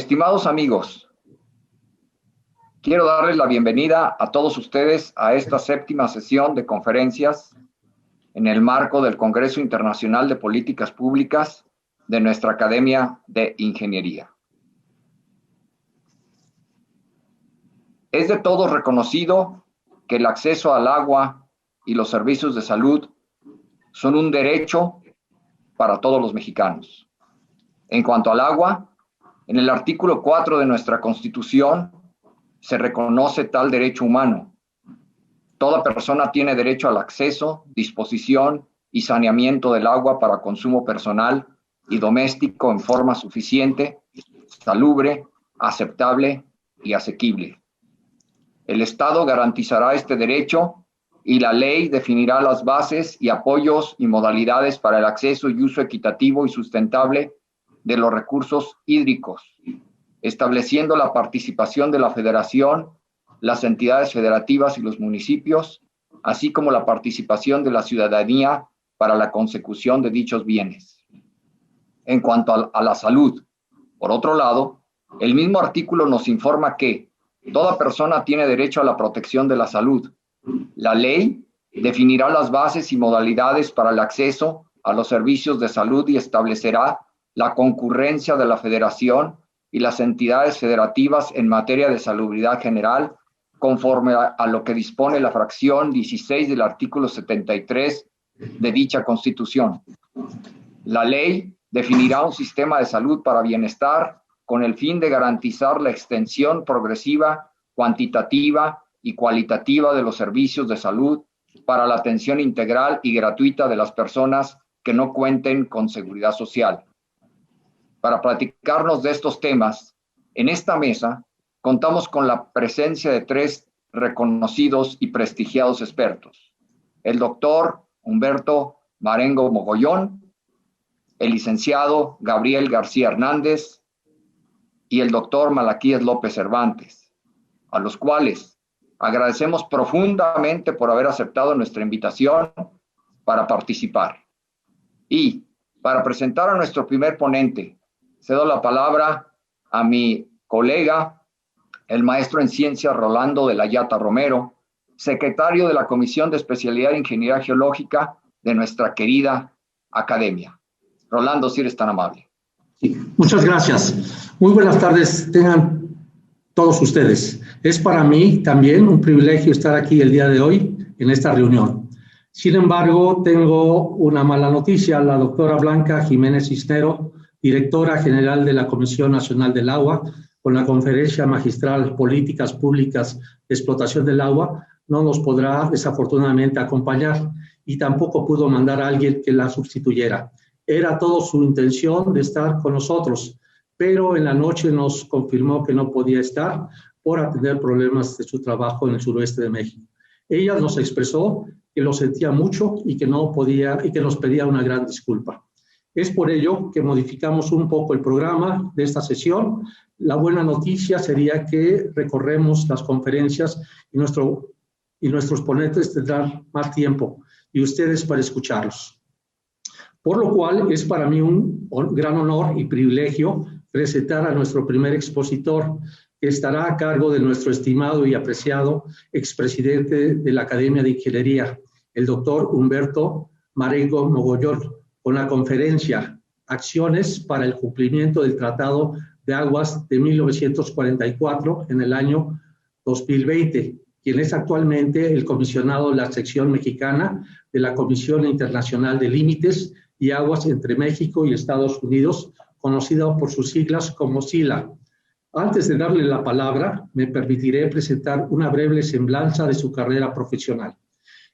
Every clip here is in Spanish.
Estimados amigos, quiero darles la bienvenida a todos ustedes a esta séptima sesión de conferencias en el marco del Congreso Internacional de Políticas Públicas de nuestra Academia de Ingeniería. Es de todos reconocido que el acceso al agua y los servicios de salud son un derecho para todos los mexicanos. En cuanto al agua, en el artículo 4 de nuestra Constitución se reconoce tal derecho humano. Toda persona tiene derecho al acceso, disposición y saneamiento del agua para consumo personal y doméstico en forma suficiente, salubre, aceptable y asequible. El Estado garantizará este derecho y la ley definirá las bases y apoyos y modalidades para el acceso y uso equitativo y sustentable de los recursos hídricos, estableciendo la participación de la Federación, las entidades federativas y los municipios, así como la participación de la ciudadanía para la consecución de dichos bienes. En cuanto a la salud, por otro lado, el mismo artículo nos informa que toda persona tiene derecho a la protección de la salud. La ley definirá las bases y modalidades para el acceso a los servicios de salud y establecerá la concurrencia de la Federación y las entidades federativas en materia de salubridad general, conforme a lo que dispone la fracción 16 del artículo 73 de dicha Constitución. La ley definirá un sistema de salud para bienestar con el fin de garantizar la extensión progresiva, cuantitativa y cualitativa de los servicios de salud para la atención integral y gratuita de las personas que no cuenten con seguridad social. Para platicarnos de estos temas, en esta mesa contamos con la presencia de tres reconocidos y prestigiados expertos: el doctor Humberto Marengo Mogollón, el licenciado Gabriel García Hernández y el doctor Malaquías López Cervantes, a los cuales agradecemos profundamente por haber aceptado nuestra invitación para participar. Y para presentar a nuestro primer ponente, cedo la palabra a mi colega, el maestro en ciencias Rolando de la Llata Romero, secretario de la Comisión de Especialidad de Ingeniería Geológica de nuestra querida academia. Rolando, si eres tan amable. Sí, muchas gracias. Muy buenas tardes tengan todos ustedes. Es para mí también un privilegio estar aquí el día de hoy en esta reunión. Sin embargo, tengo una mala noticia. La doctora Blanca Jiménez Cisnero, directora general de la Comisión Nacional del Agua, con la Conferencia Magistral Políticas Públicas de Explotación del Agua, no nos podrá desafortunadamente acompañar y tampoco pudo mandar a alguien que la sustituyera. Era todo su intención de estar con nosotros, pero en la noche nos confirmó que no podía estar por atender problemas de su trabajo en el suroeste de México. Ella nos expresó que lo sentía mucho y que no podía y que nos pedía una gran disculpa. Es por ello que modificamos un poco el programa de esta sesión. La buena noticia sería que recorremos las conferencias y nuestros ponentes tendrán más tiempo y ustedes para escucharlos. Por lo cual es para mí un gran honor y privilegio presentar a nuestro primer expositor, que estará a cargo de nuestro estimado y apreciado expresidente de la Academia de Ingeniería, el doctor Humberto Marengo Mogollón, con la conferencia Acciones para el cumplimiento del Tratado de Aguas de 1944 en el año 2020, quien es actualmente el comisionado de la sección mexicana de la Comisión Internacional de Límites y Aguas entre México y Estados Unidos, conocida por sus siglas como SILA. Antes de darle la palabra, me permitiré presentar una breve semblanza de su carrera profesional.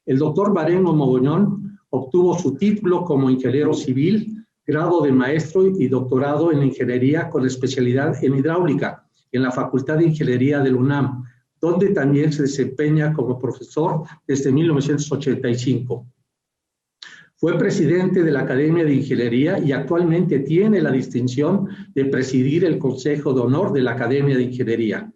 El doctor Marengo Mogollón obtuvo su título como ingeniero civil, grado de maestro y doctorado en ingeniería con especialidad en hidráulica en la Facultad de Ingeniería del UNAM, donde también se desempeña como profesor desde 1985. Fue presidente de la Academia de Ingeniería y actualmente tiene la distinción de presidir el Consejo de Honor de la Academia de Ingeniería.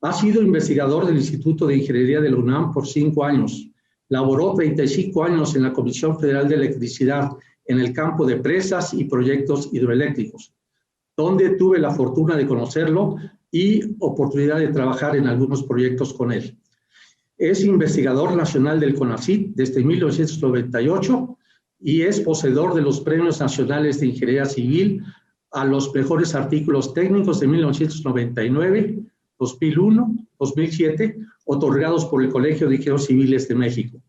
Ha sido investigador del Instituto de Ingeniería de la UNAM por 5 años. Laboró 35 años en la Comisión Federal de Electricidad en el campo de presas y proyectos hidroeléctricos. donde tuve la fortuna de conocerlo y oportunidad de trabajar en algunos proyectos con él. Es investigador nacional del CONACYT desde 1998 y es poseedor de los Premios Nacionales de Ingeniería Civil a los mejores artículos técnicos de 1999, 2001, 2007, otorgados por el Colegio de Ingenieros Civiles de México.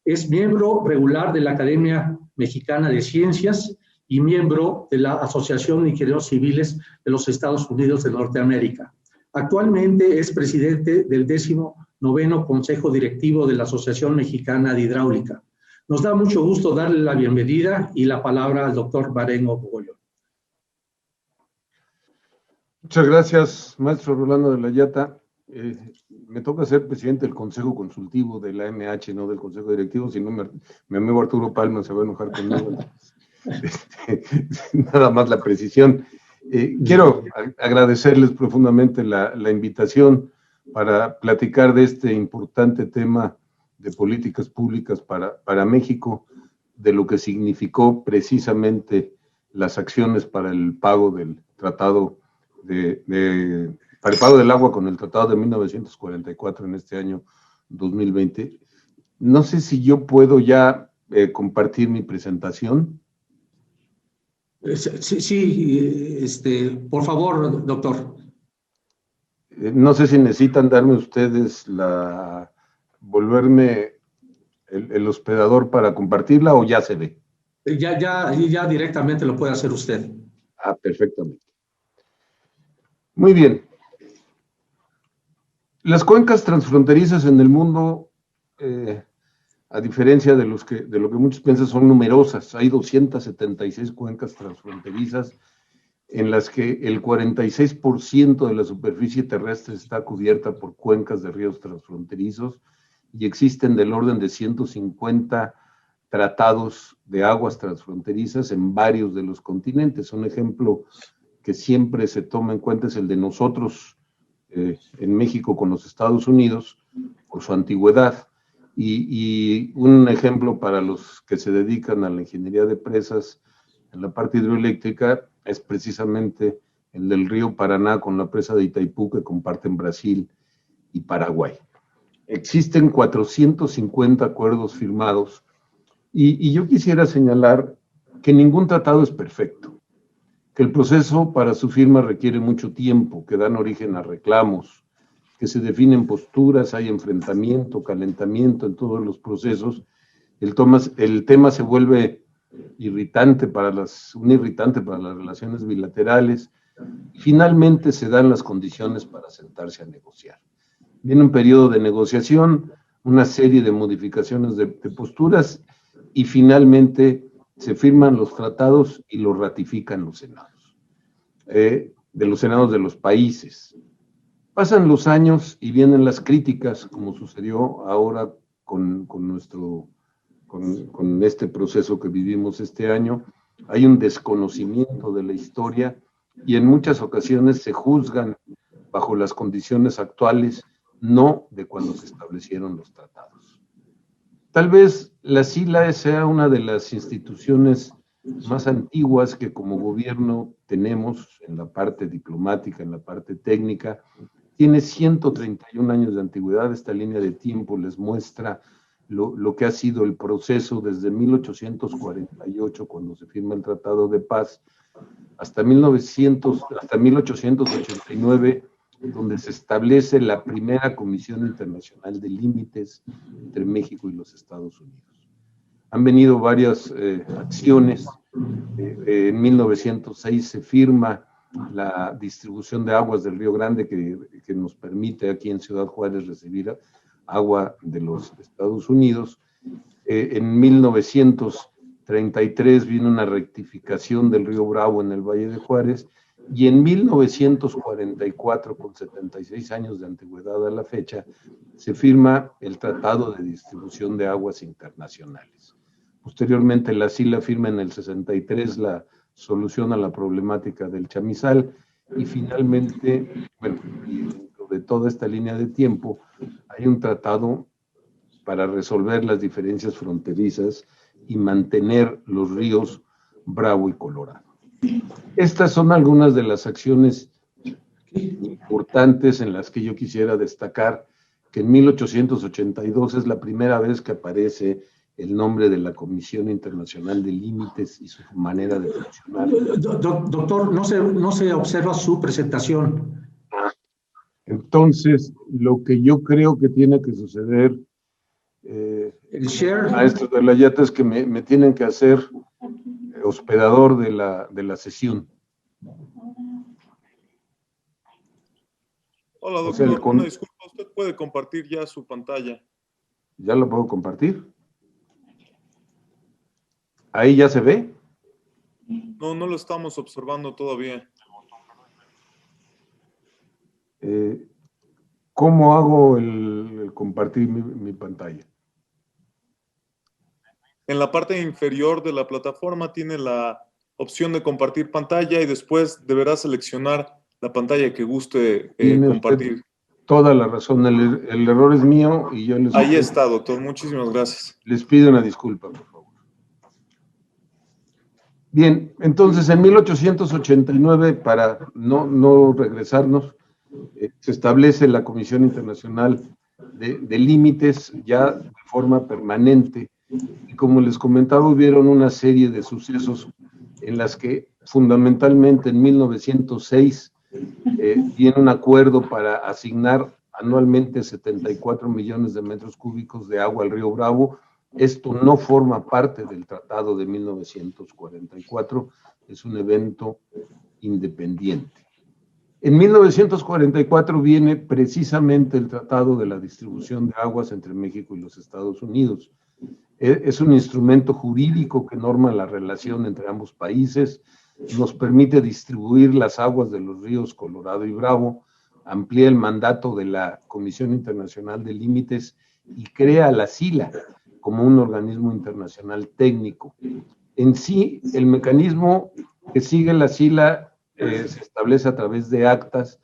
Es miembro regular de la Academia Mexicana de Ciencias y miembro de la Asociación de Ingenieros Civiles de los Estados Unidos de Norteamérica. Actualmente es presidente del 19º Consejo Directivo de la Asociación Mexicana de Hidráulica. Nos da mucho gusto darle la bienvenida y la palabra al doctor Marengo Bogollón. Muchas gracias, maestro Rolando de la Llata. Me toca ser presidente del Consejo Consultivo de la AMH, no del Consejo Directivo, si no mi amigo Arturo Palma se va a enojar conmigo. Nada más la precisión. Quiero agradecerles profundamente la invitación para platicar de este importante tema de políticas públicas para México, de lo que significó precisamente las acciones para el pago del tratado para el pago del agua con el tratado de 1944 en este año 2020. No sé si yo puedo ya compartir mi presentación. Sí, por favor, doctor. No sé si necesitan darme ustedes volverme el hospedador para compartirla o ya se ve. Ya directamente lo puede hacer usted. Ah, perfectamente. Muy bien. Las cuencas transfronterizas en el mundo, a diferencia de lo que muchos piensan, son numerosas. Hay 276 cuencas transfronterizas en las que el 46% de la superficie terrestre está cubierta por cuencas de ríos transfronterizos y existen del orden de 150 tratados de aguas transfronterizas en varios de los continentes. Un ejemplo que siempre se toma en cuenta es el de nosotros en México con los Estados Unidos por su antigüedad y un ejemplo para los que se dedican a la ingeniería de presas en la parte hidroeléctrica es precisamente el del río Paraná con la presa de Itaipú que comparten Brasil y Paraguay. Existen 450 acuerdos firmados y yo quisiera señalar que ningún tratado es perfecto, que el proceso para su firma requiere mucho tiempo, que dan origen a reclamos, que se definen posturas, hay enfrentamiento, calentamiento en todos los procesos. El tema se vuelve un irritante para las relaciones bilaterales. Y finalmente se dan las condiciones para sentarse a negociar. Viene un periodo de negociación, una serie de modificaciones de posturas y finalmente se firman los tratados y los ratifican los senados, de los países. Pasan los años y vienen las críticas, como sucedió ahora con este proceso que vivimos este año. Hay un desconocimiento de la historia y en muchas ocasiones se juzgan bajo las condiciones actuales, no de cuando se establecieron los tratados. Tal vez la SILA sea una de las instituciones más antiguas que como gobierno tenemos en la parte diplomática, en la parte técnica. Tiene 131 años de antigüedad. Esta línea de tiempo les muestra lo que ha sido el proceso desde 1848, cuando se firma el Tratado de Paz, hasta 1889, donde se establece la primera Comisión Internacional de Límites entre México y los Estados Unidos. Han venido varias acciones. En 1906 se firma la distribución de aguas del Río Grande que nos permite aquí en Ciudad Juárez recibir agua de los Estados Unidos. En 1933 vino una rectificación del río Bravo en el Valle de Juárez y en 1944, con 76 años de antigüedad a la fecha, se firma el Tratado de Distribución de Aguas Internacionales. Posteriormente la SILA firma en el 63 la solución a la problemática del chamizal y finalmente, bueno, dentro de toda esta línea de tiempo, hay un tratado para resolver las diferencias fronterizas y mantener los ríos Bravo y Colorado. Estas son algunas de las acciones importantes en las que yo quisiera destacar que en 1882 es la primera vez que aparece el nombre de la Comisión Internacional de Límites y su manera de funcionar. Doctor, no se observa su presentación. Entonces, lo que yo creo que tiene que suceder, El share. maestro de la Yata, es que me tienen que hacer hospedador de la sesión. Hola, O sea, doctor. Una disculpa, usted puede compartir ya su pantalla. ¿Ya lo puedo compartir? ¿Ahí ya se ve? No, no lo estamos observando todavía. ¿Cómo hago el compartir mi pantalla? En la parte inferior de la plataforma tiene la opción de compartir pantalla y después deberá seleccionar la pantalla que guste compartir. Toda la razón, el error es mío y yo Ahí está, doctor. Muchísimas gracias. Les pido una disculpa, por favor. Bien, entonces en 1889, para no regresarnos, se establece la Comisión Internacional de Límites ya de forma permanente. Y como les comentaba, hubieron una serie de sucesos en las que fundamentalmente en 1906 viene un acuerdo para asignar anualmente 74 millones de metros cúbicos de agua al río Bravo. Esto no forma parte del Tratado de 1944, es un evento independiente. En 1944 viene precisamente el Tratado de la Distribución de Aguas entre México y los Estados Unidos. Es un instrumento jurídico que norma la relación entre ambos países, nos permite distribuir las aguas de los ríos Colorado y Bravo, amplía el mandato de la Comisión Internacional de Límites y crea la SILA como un organismo internacional técnico. En sí, el mecanismo que sigue la SILA se establece a través de actas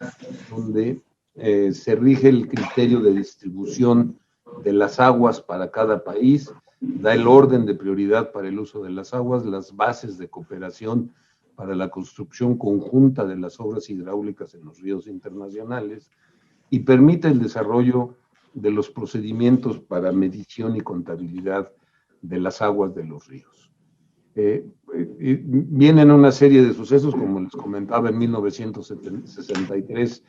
donde se rige el criterio de distribución de las aguas para cada país, da el orden de prioridad para el uso de las aguas, las bases de cooperación para la construcción conjunta de las obras hidráulicas en los ríos internacionales y permite el desarrollo de los procedimientos para medición y contabilidad de las aguas de los ríos. Vienen una serie de sucesos, como les comentaba, en 1963,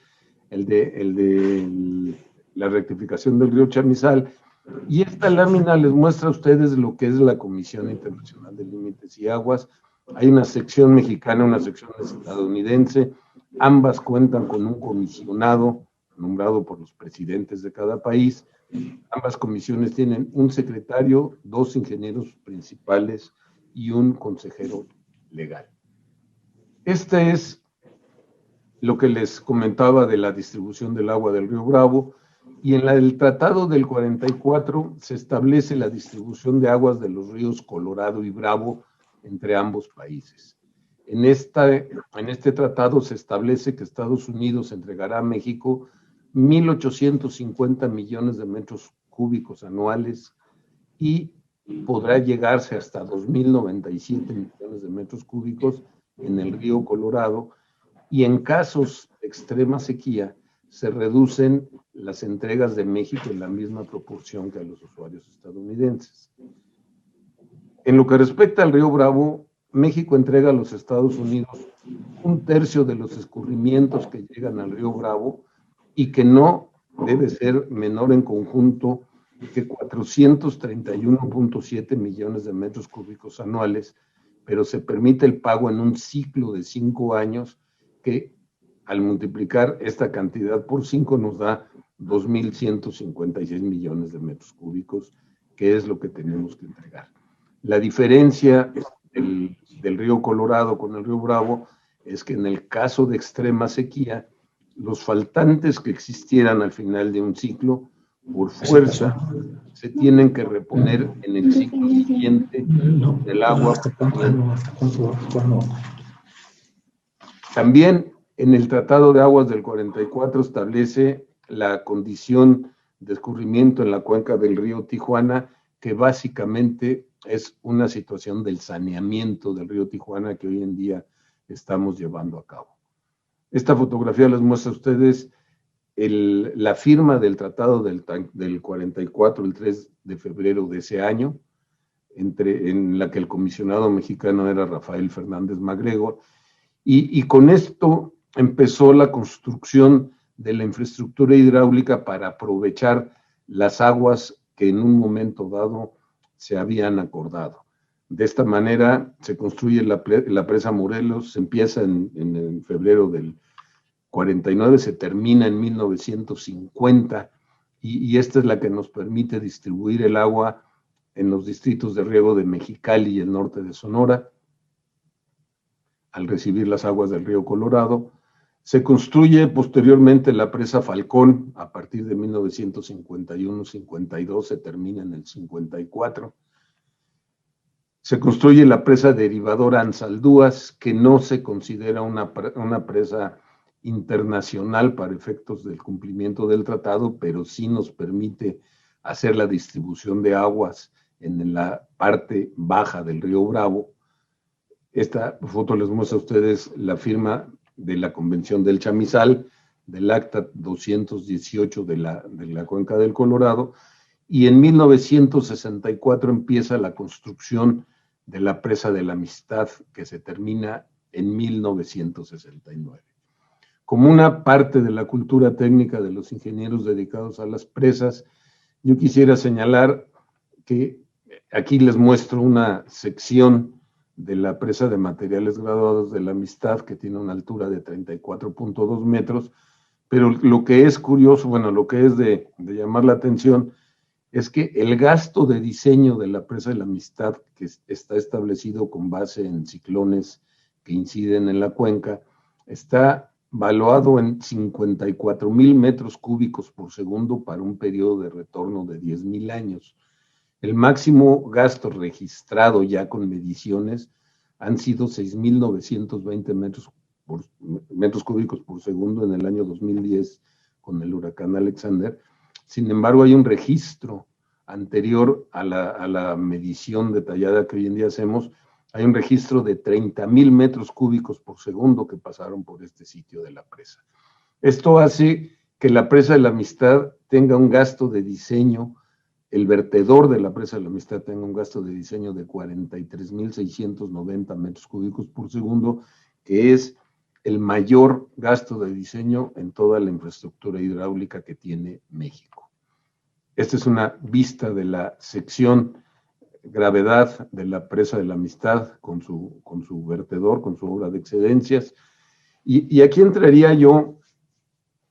el de la rectificación del río Chamizal, y esta lámina les muestra a ustedes lo que es la Comisión Internacional de Límites y Aguas. Hay una sección mexicana, una sección estadounidense, ambas cuentan con un comisionado nombrado por los presidentes de cada país. Ambas comisiones tienen un secretario, 2 ingenieros principales y un consejero legal. Este es lo que les comentaba de la distribución del agua del río Bravo, y en el Tratado del 44 se establece la distribución de aguas de los ríos Colorado y Bravo entre ambos países. En este tratado se establece que Estados Unidos entregará a México 1.850 millones de metros cúbicos anuales y podrá llegarse hasta 2.097 millones de metros cúbicos en el río Colorado, y en casos de extrema sequía se reducen las entregas de México en la misma proporción que a los usuarios estadounidenses. En lo que respecta al río Bravo, México entrega a los Estados Unidos 1/3 de los escurrimientos que llegan al río Bravo y que no debe ser menor en conjunto que 431.7 millones de metros cúbicos anuales, pero se permite el pago en un ciclo de 5 años que al multiplicar esta cantidad por 5 nos da 2.156 millones de metros cúbicos, que es lo que tenemos que entregar. La diferencia del río Colorado con el río Bravo es que en el caso de extrema sequía, los faltantes que existieran al final de un ciclo, por fuerza, se tienen que reponer en el ciclo siguiente del agua. También en el Tratado de Aguas del 44 establece la condición de escurrimiento en la cuenca del río Tijuana, que básicamente es una situación del saneamiento del río Tijuana que hoy en día estamos llevando a cabo. Esta fotografía les muestra a ustedes la firma del tratado del 44, el 3 de febrero de ese año, en la que el comisionado mexicano era Rafael Fernández Magregor, y con esto empezó la construcción de la infraestructura hidráulica para aprovechar las aguas que en un momento dado se habían acordado. De esta manera se construye la presa Morelos, se empieza en febrero del 49, se termina en 1950, y esta es la que nos permite distribuir el agua en los distritos de riego de Mexicali y el norte de Sonora. Al recibir las aguas del río Colorado, se construye posteriormente la presa Falcón a partir de 1951-52, se termina en el 54. Se construye la presa derivadora Ansaldúas, que no se considera una presa internacional para efectos del cumplimiento del tratado, pero sí nos permite hacer la distribución de aguas en la parte baja del río Bravo. Esta foto les muestra a ustedes la firma de la Convención del Chamizal, del Acta 218 de la Cuenca del Colorado, y en 1964 empieza la construcción de la Presa de la Amistad, que se termina en 1969. Como una parte de la cultura técnica de los ingenieros dedicados a las presas, yo quisiera señalar que aquí les muestro una sección de la presa de materiales graduados de la Amistad, que tiene una altura de 34.2 metros, pero lo que es curioso, bueno, lo que es de llamar la atención, es que el gasto de diseño de la presa de la Amistad, que está establecido con base en ciclones que inciden en la cuenca, está valuado en 54,000 metros cúbicos por segundo para un periodo de retorno de 10,000 años. El máximo gasto registrado ya con mediciones han sido 6,920 metros cúbicos por segundo en el año 2010 con el huracán Alexander. Sin embargo, hay un registro anterior a la medición detallada que hoy en día hacemos. Hay un registro de 30,000 metros cúbicos por segundo que pasaron por este sitio de la presa. Esto hace que la presa de la Amistad tenga un gasto de diseño, el vertedor de la presa de la Amistad tenga un gasto de diseño de 43,690 metros cúbicos por segundo, que es el mayor gasto de diseño en toda la infraestructura hidráulica que tiene México. Esta es una vista de la sección gravedad de la presa de la Amistad con su vertedor, con su obra de excedencias. Y aquí entraría yo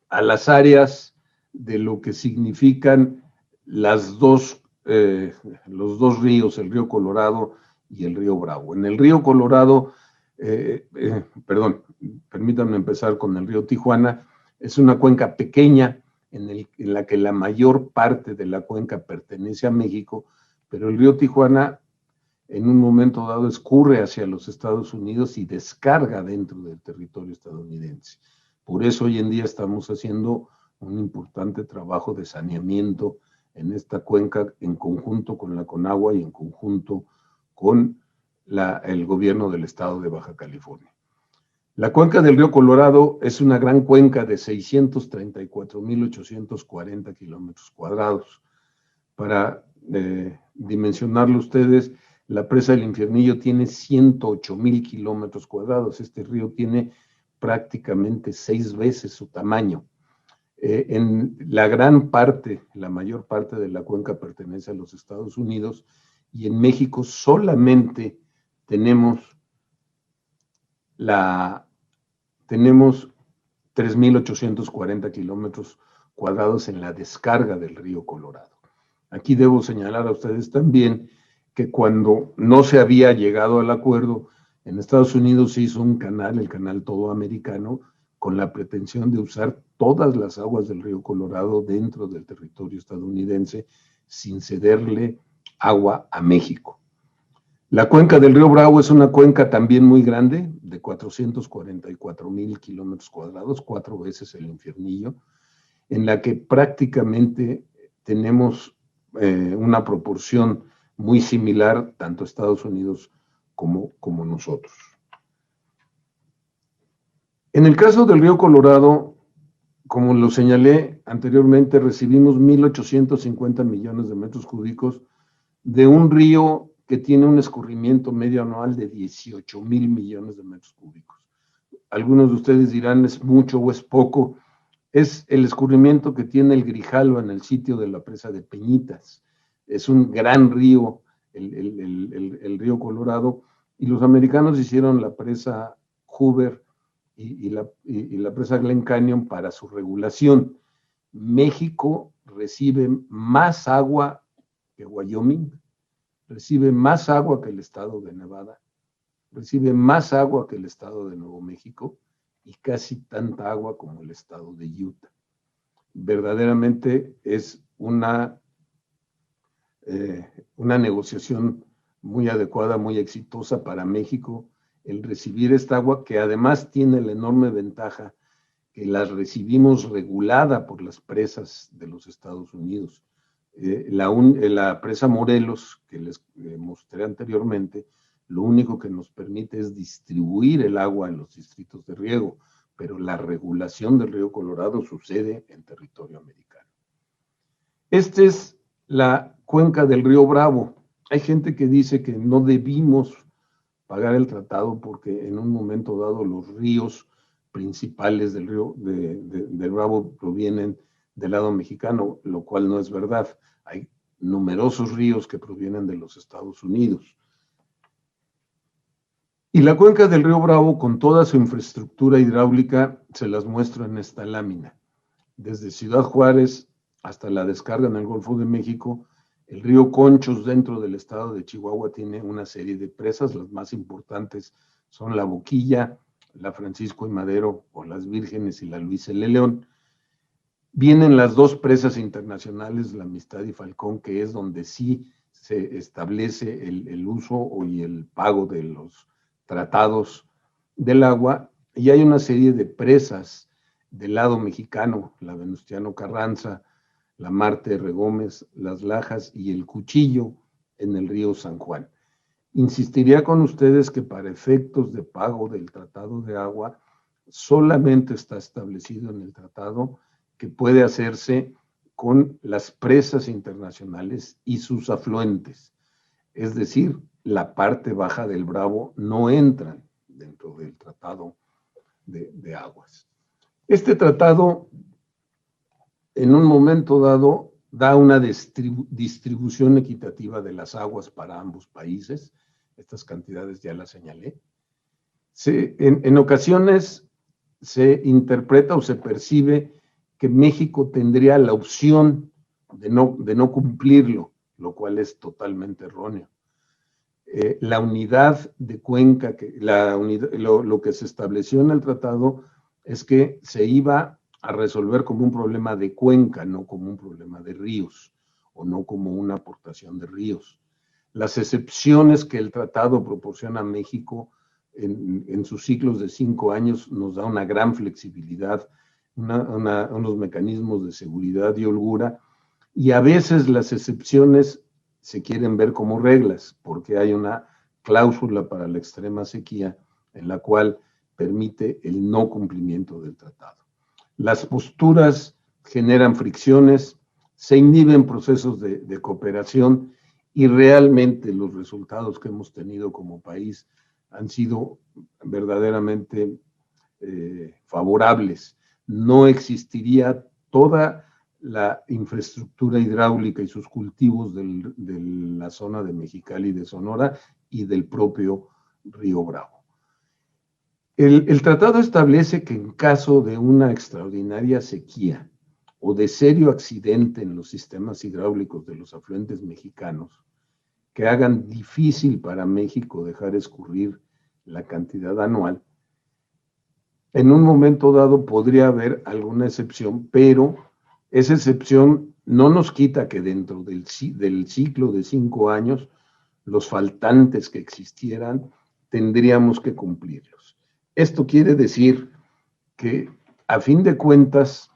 a las áreas de lo que significan los dos ríos, el río Colorado y el río Bravo. En el río Colorado, permítanme empezar con el río Tijuana, es una cuenca pequeña en la que la mayor parte de la cuenca pertenece a México, pero el río Tijuana en un momento dado escurre hacia los Estados Unidos y descarga dentro del territorio estadounidense. Por eso hoy en día estamos haciendo un importante trabajo de saneamiento en esta cuenca en conjunto con la Conagua y en conjunto con el gobierno del estado de Baja California. La cuenca del río Colorado es una gran cuenca de 634,840 kilómetros cuadrados. Para dimensionarlo ustedes, la presa del Infiernillo tiene 108,000 kilómetros cuadrados. Este río tiene prácticamente 6 veces su tamaño. En la mayor parte de la cuenca pertenece a los Estados Unidos, y en México solamente tenemos 3,840 kilómetros cuadrados en la descarga del río Colorado. Aquí debo señalar a ustedes también que cuando no se había llegado al acuerdo, en Estados Unidos se hizo un canal, el canal Todoamericano, con la pretensión de usar todas las aguas del río Colorado dentro del territorio estadounidense sin cederle agua a México. La cuenca del río Bravo es una cuenca también muy grande, de 444,000 kilómetros cuadrados, 4 veces el Infiernillo, en la que prácticamente tenemos una proporción muy similar, tanto Estados Unidos como nosotros. En el caso del río Colorado, como lo señalé anteriormente, recibimos 1.850 millones de metros cúbicos de un río que tiene un escurrimiento medio anual de 18,000 millones de metros cúbicos. Algunos de ustedes dirán, ¿es mucho o es poco? Es el escurrimiento que tiene el Grijalva en el sitio de la presa de Peñitas. Es un gran río, el río Colorado, y los americanos hicieron la presa Hoover y la presa Glen Canyon para su regulación. México recibe más agua que Wyoming, recibe más agua que el estado de Nevada, recibe más agua que el estado de Nuevo México y casi tanta agua como el estado de Utah. Verdaderamente es una negociación muy adecuada, muy exitosa para México, el recibir esta agua, que además tiene la enorme ventaja que las recibimos regulada por las presas de los Estados Unidos. La presa Morelos, que les mostré anteriormente, lo único que nos permite es distribuir el agua en los distritos de riego, pero la regulación del río Colorado sucede en territorio americano. Esta es la cuenca del río Bravo. Hay gente que dice que no debimos pagar el tratado porque en un momento dado los ríos principales del río del Bravo provienen del lado mexicano, lo cual no es verdad. Hay numerosos ríos que provienen de los Estados Unidos. Y la cuenca del río Bravo, con toda su infraestructura hidráulica, se las muestro en esta lámina. Desde Ciudad Juárez hasta la descarga en el Golfo de México, el río Conchos dentro del estado de Chihuahua tiene una serie de presas. Las más importantes son la Boquilla, la Francisco y Madero o las Vírgenes y la Luis L. León. Vienen las dos presas internacionales, la Amistad y Falcón, que es donde sí se establece el uso y el pago de los tratados del agua, y hay una serie de presas del lado mexicano, la Venustiano Carranza, la Marte R. Gómez, las Lajas y el Cuchillo en el río San Juan. Insistiría con ustedes que para efectos de pago del tratado de agua, solamente está establecido en el tratado que puede hacerse con las presas internacionales y sus afluentes. Es decir, la parte baja del Bravo no entran dentro del tratado de aguas. Este tratado, en un momento dado, da una distribución equitativa de las aguas para ambos países. Estas cantidades ya las señalé. En ocasiones se interpreta o se percibe que México tendría la opción de no cumplirlo, lo cual es totalmente erróneo. La unidad de cuenca, lo que se estableció en el tratado es que se iba a resolver como un problema de cuenca, no como un problema de ríos, o no como una aportación de ríos. Las excepciones que el tratado proporciona a México en sus ciclos de 5 años nos da una gran flexibilidad, unos mecanismos de seguridad y holgura, y a veces las excepciones se quieren ver como reglas, porque hay una cláusula para la extrema sequía en la cual permite el no cumplimiento del tratado. Las posturas generan fricciones, se inhiben procesos de cooperación y realmente los resultados que hemos tenido como país han sido verdaderamente favorables. No existiría toda la infraestructura hidráulica y sus cultivos de la zona de Mexicali, de Sonora y del propio Río Bravo. El tratado establece que en caso de una extraordinaria sequía o de serio accidente en los sistemas hidráulicos de los afluentes mexicanos que hagan difícil para México dejar escurrir la cantidad anual, en un momento dado podría haber alguna excepción, pero esa excepción no nos quita que dentro del ciclo de 5 años, los faltantes que existieran tendríamos que cumplirlos. Esto quiere decir que, a fin de cuentas,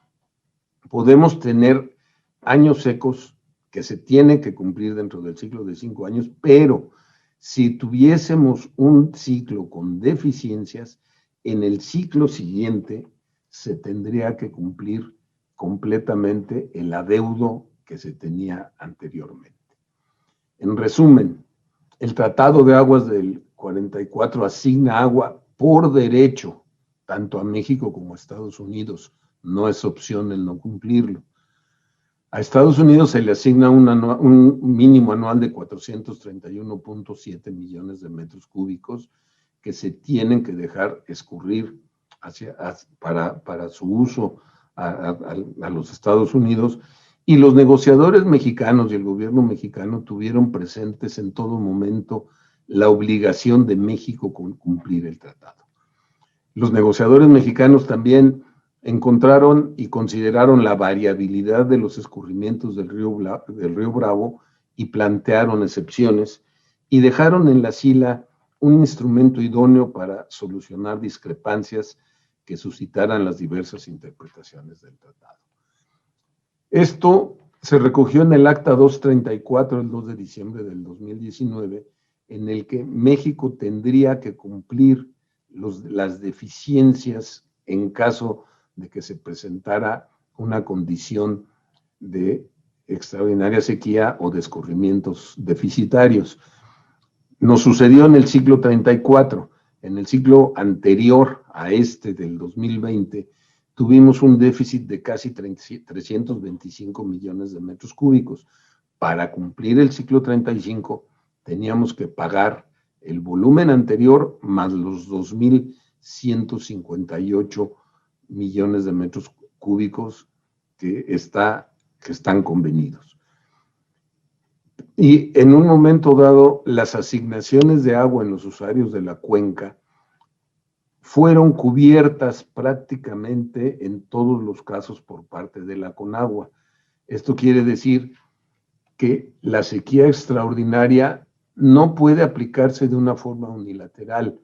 podemos tener años secos que se tienen que cumplir dentro del ciclo de 5 años, pero si tuviésemos un ciclo con deficiencias, en el ciclo siguiente se tendría que cumplir completamente el adeudo que se tenía anteriormente. En resumen, el Tratado de Aguas del 44 asigna agua por derecho, tanto a México como a Estados Unidos. No es opción el no cumplirlo. A Estados Unidos se le asigna un mínimo anual de 431.7 millones de metros cúbicos que se tienen que dejar escurrir para su uso a los Estados Unidos, y los negociadores mexicanos y el gobierno mexicano tuvieron presentes en todo momento la obligación de México con cumplir el tratado. Los negociadores mexicanos también encontraron y consideraron la variabilidad de los escurrimientos del río Bravo y plantearon excepciones y dejaron en la SILA un instrumento idóneo para solucionar discrepancias que suscitaran las diversas interpretaciones del tratado. Esto se recogió en el Acta 234 el 2 de diciembre del 2019, en el que México tendría que cumplir las deficiencias en caso de que se presentara una condición de extraordinaria sequía o de escurrimientos deficitarios. Nos sucedió en el ciclo 34. En el ciclo anterior a este del 2020, tuvimos un déficit de casi 325 millones de metros cúbicos. Para cumplir el ciclo 35, teníamos que pagar el volumen anterior más los 2.158 millones de metros cúbicos que están convenidos. Y en un momento dado, las asignaciones de agua en los usuarios de la cuenca fueron cubiertas prácticamente en todos los casos por parte de la Conagua. Esto quiere decir que la sequía extraordinaria no puede aplicarse de una forma unilateral.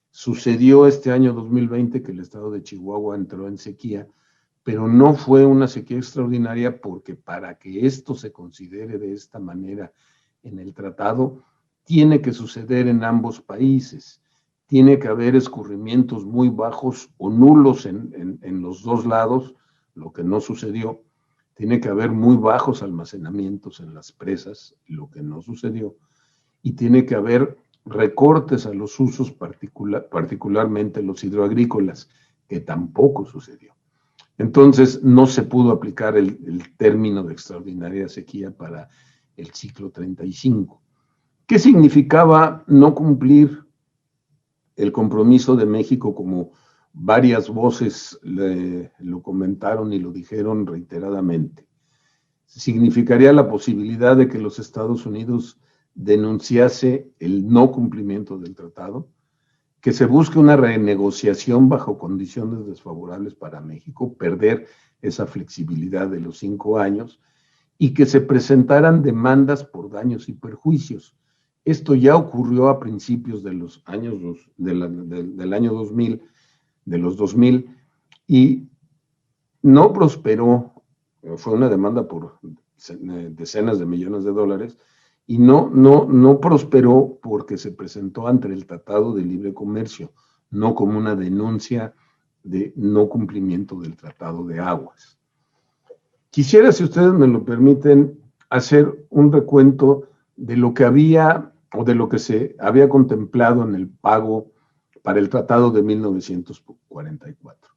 Sucedió este año 2020 que el estado de Chihuahua entró en sequía, pero no fue una sequía extraordinaria porque para que esto se considere de esta manera en el tratado, tiene que suceder en ambos países. Tiene que haber escurrimientos muy bajos o nulos en los dos lados, lo que no sucedió. Tiene que haber muy bajos almacenamientos en las presas, lo que no sucedió. Y tiene que haber recortes a los usos, particularmente los hidroagrícolas, que tampoco sucedió. Entonces, no se pudo aplicar el término de extraordinaria sequía para el ciclo 35. ¿Qué significaba no cumplir el compromiso de México, como varias voces lo comentaron y lo dijeron reiteradamente? Significaría la posibilidad de que los Estados Unidos denunciase el no cumplimiento del tratado, que se busque una renegociación bajo condiciones desfavorables para México, perder esa flexibilidad de los 5 años, y que se presentaran demandas por daños y perjuicios. Esto ya ocurrió a principios de los años del año 2000, de los 2000, y no prosperó. Fue una demanda por decenas de millones de dólares, y no prosperó porque se presentó ante el Tratado de Libre Comercio, no como una denuncia de no cumplimiento del Tratado de Aguas. Quisiera, si ustedes me lo permiten, hacer un recuento de lo que había o de lo que se había contemplado en el pago para el Tratado de 1944.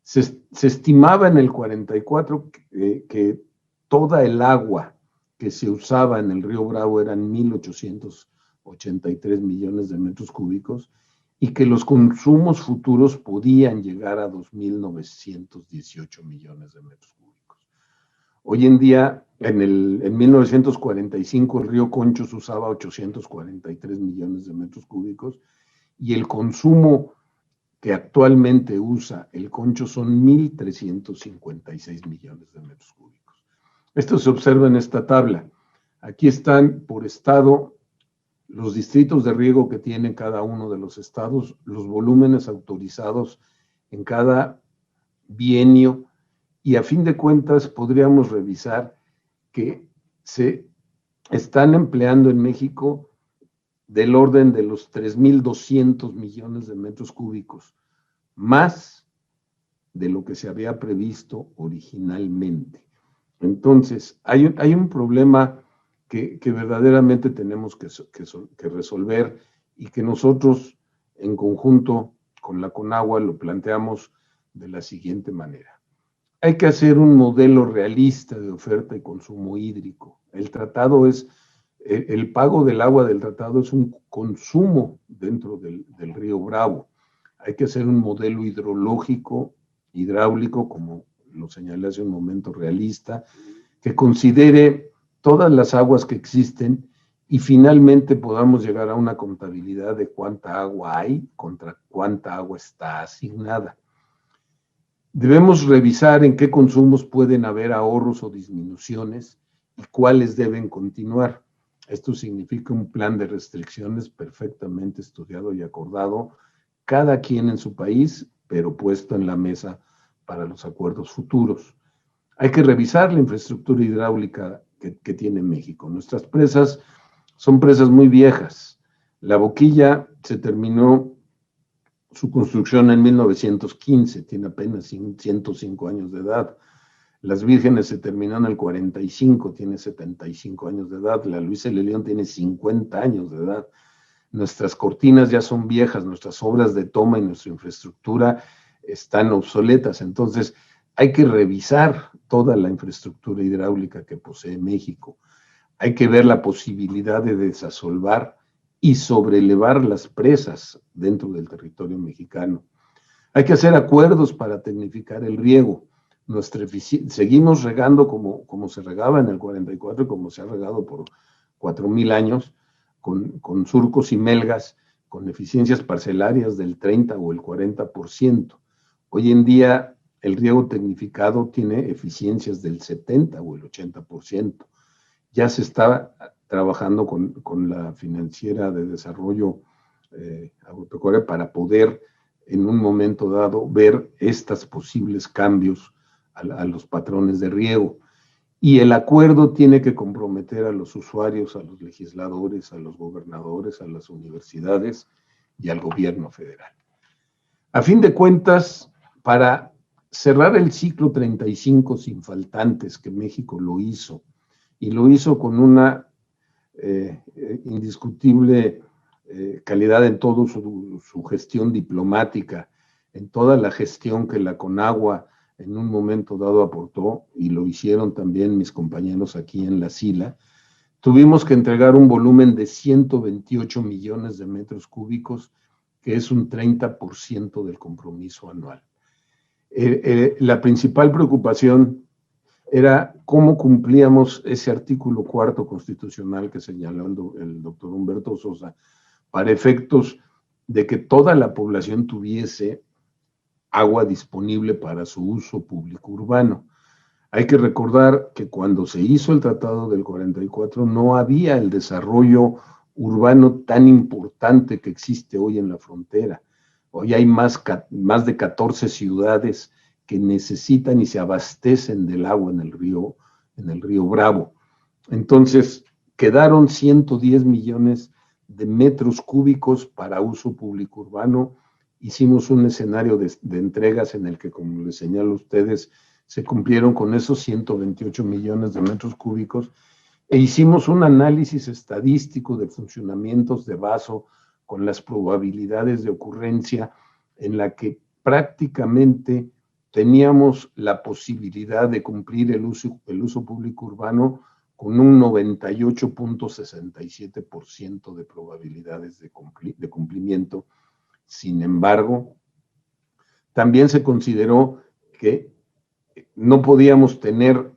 Se estimaba en el 44 que toda el agua que se usaba en el río Bravo eran 1.883 millones de metros cúbicos y que los consumos futuros podían llegar a 2.918 millones de metros cúbicos. Hoy en día, en 1945, el río Conchos usaba 843 millones de metros cúbicos y el consumo que actualmente usa el Concho son 1.356 millones de metros cúbicos. Esto se observa en esta tabla. Aquí están por estado los distritos de riego que tiene cada uno de los estados, los volúmenes autorizados en cada bienio, y a fin de cuentas podríamos revisar que se están empleando en México del orden de los 3.200 millones de metros cúbicos más de lo que se había previsto originalmente. Entonces, hay un problema que verdaderamente tenemos que resolver y que nosotros en conjunto con la Conagua lo planteamos de la siguiente manera. Hay que hacer un modelo realista de oferta y consumo hídrico. El tratado es, el pago del agua del tratado es un consumo dentro del río Bravo. Hay que hacer un modelo hidrológico, hidráulico, como lo señalé hace un momento, realista, que considere todas las aguas que existen y finalmente podamos llegar a una contabilidad de cuánta agua hay contra cuánta agua está asignada. Debemos revisar en qué consumos pueden haber ahorros o disminuciones y cuáles deben continuar. Esto significa un plan de restricciones perfectamente estudiado y acordado, cada quien en su país, pero puesto en la mesa para los acuerdos futuros. Hay que revisar la infraestructura hidráulica que tiene México. Nuestras presas son presas muy viejas. La Boquilla se terminó su construcción en 1915, tiene apenas 105 años de edad. Las Vírgenes se terminó en el 45, tiene 75 años de edad. La Luis L. León tiene 50 años de edad. Nuestras cortinas ya son viejas, nuestras obras de toma y nuestra infraestructura están obsoletas. Entonces, hay que revisar toda la infraestructura hidráulica que posee México. Hay que ver la posibilidad de desasolvar y sobrelevar las presas dentro del territorio mexicano. Hay que hacer acuerdos para tecnificar el riego. Seguimos regando como se regaba en el 44 y como se ha regado por 4,000 años, con surcos y melgas, con eficiencias parcelarias del 30 o el 40%. Hoy en día el riego tecnificado tiene eficiencias del 70 o el 80%. Ya se está trabajando con la Financiera de Desarrollo Agropecuario para poder en un momento dado ver estos posibles cambios a los patrones de riego. Y el acuerdo tiene que comprometer a los usuarios, a los legisladores, a los gobernadores, a las universidades y al gobierno federal. A fin de cuentas, para cerrar el ciclo 35 sin faltantes, que México lo hizo, y lo hizo con una indiscutible calidad en toda su gestión diplomática, en toda la gestión que la Conagua en un momento dado aportó, y lo hicieron también mis compañeros aquí en la SILA. Tuvimos que entregar un volumen de 128 millones de metros cúbicos, que es un 30% del compromiso anual. La principal preocupación era cómo cumplíamos ese artículo 4º constitucional que señaló el doctor Humberto Sosa, para efectos de que toda la población tuviese agua disponible para su uso público urbano. Hay que recordar que cuando se hizo el Tratado del 44 no había el desarrollo urbano tan importante que existe hoy en la frontera. Hoy hay más de 14 ciudades que necesitan y se abastecen del agua en el río Bravo. Entonces, quedaron 110 millones de metros cúbicos para uso público urbano. Hicimos un escenario de entregas en el que, como les señalo a ustedes, se cumplieron con esos 128 millones de metros cúbicos e hicimos un análisis estadístico de funcionamientos de vaso con las probabilidades de ocurrencia, en la que prácticamente teníamos la posibilidad de cumplir el uso público urbano con un 98.67% de probabilidades de cumplimiento. Sin embargo, también se consideró que no podíamos tener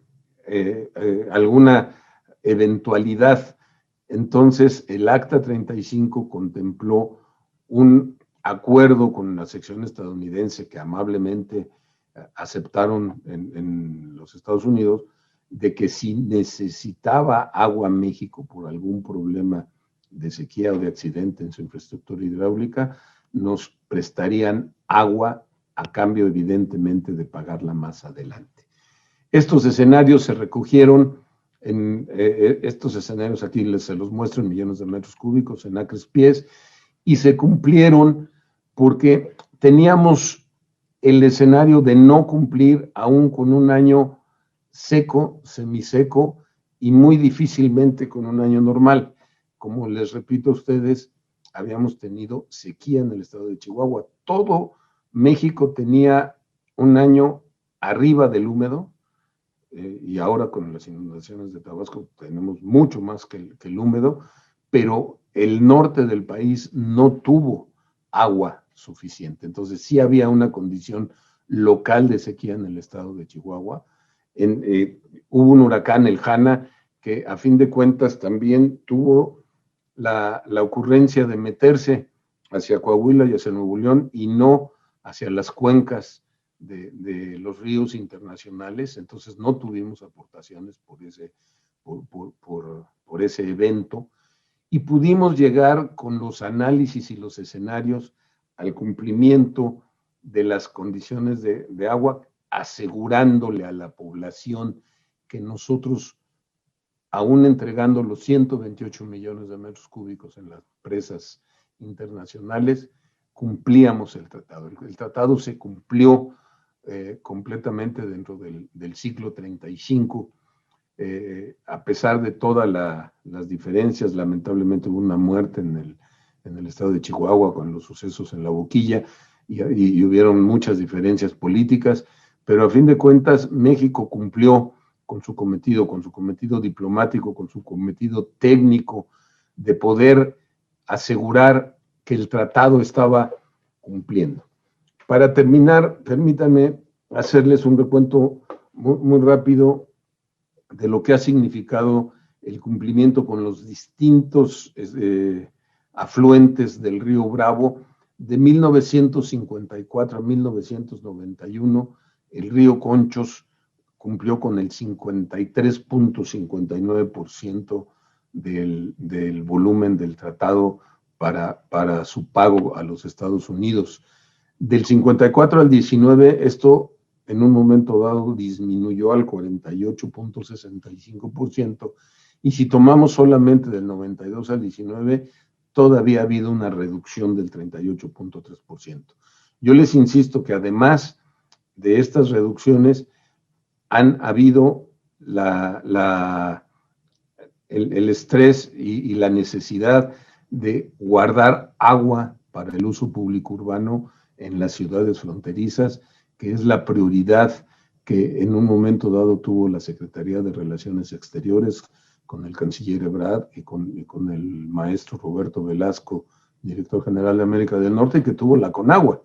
alguna eventualidad. Entonces, el Acta 35 contempló un acuerdo con la sección estadounidense que amablemente aceptaron en los Estados Unidos, de que si necesitaba agua México por algún problema de sequía o de accidente en su infraestructura hidráulica, nos prestarían agua a cambio, evidentemente, de pagarla más adelante. Estos escenarios se recogieron estos escenarios aquí se los muestro en millones de metros cúbicos, en acres pies, y se cumplieron porque teníamos el escenario de no cumplir aún con un año seco, semiseco y muy difícilmente con un año normal. Como les repito a ustedes, habíamos tenido sequía en el estado de Chihuahua. Todo México tenía un año arriba del húmedo, y ahora con las inundaciones de Tabasco tenemos mucho más que el húmedo, pero el norte del país no tuvo agua suficiente. Entonces sí había una condición local de sequía en el estado de Chihuahua. Hubo un huracán, el Hanna, que a fin de cuentas también tuvo la ocurrencia de meterse hacia Coahuila y hacia Nuevo León y no hacia las cuencas de los ríos internacionales. Entonces no tuvimos aportaciones por ese evento y pudimos llegar con los análisis y los escenarios al cumplimiento de las condiciones de agua, asegurándole a la población que nosotros, aún entregando los 128 millones de metros cúbicos en las presas internacionales, cumplíamos el tratado. El tratado se cumplió completamente dentro del ciclo 35, a pesar de todas las diferencias. Lamentablemente hubo una muerte en el estado de Chihuahua con los sucesos en La Boquilla y hubieron muchas diferencias políticas, pero a fin de cuentas México cumplió con su cometido diplomático, con su cometido técnico de poder asegurar que el tratado estaba cumpliendo. Para terminar, permítanme hacerles un recuento muy rápido de lo que ha significado el cumplimiento con los distintos afluentes del río Bravo. De 1954 a 1991, el río Conchos cumplió con el 53.59% del volumen del tratado para su pago a los Estados Unidos. Del 54 al 19, esto en un momento dado disminuyó al 48.65%, y si tomamos solamente del 92 al 19, todavía ha habido una reducción del 38.3%. Yo les insisto que además de estas reducciones, han habido el estrés y la necesidad de guardar agua para el uso público urbano en las ciudades fronterizas, que es la prioridad que en un momento dado tuvo la Secretaría de Relaciones Exteriores con el canciller Ebrard y con el maestro Roberto Velasco, director general de América del Norte, y que tuvo la CONAGUA,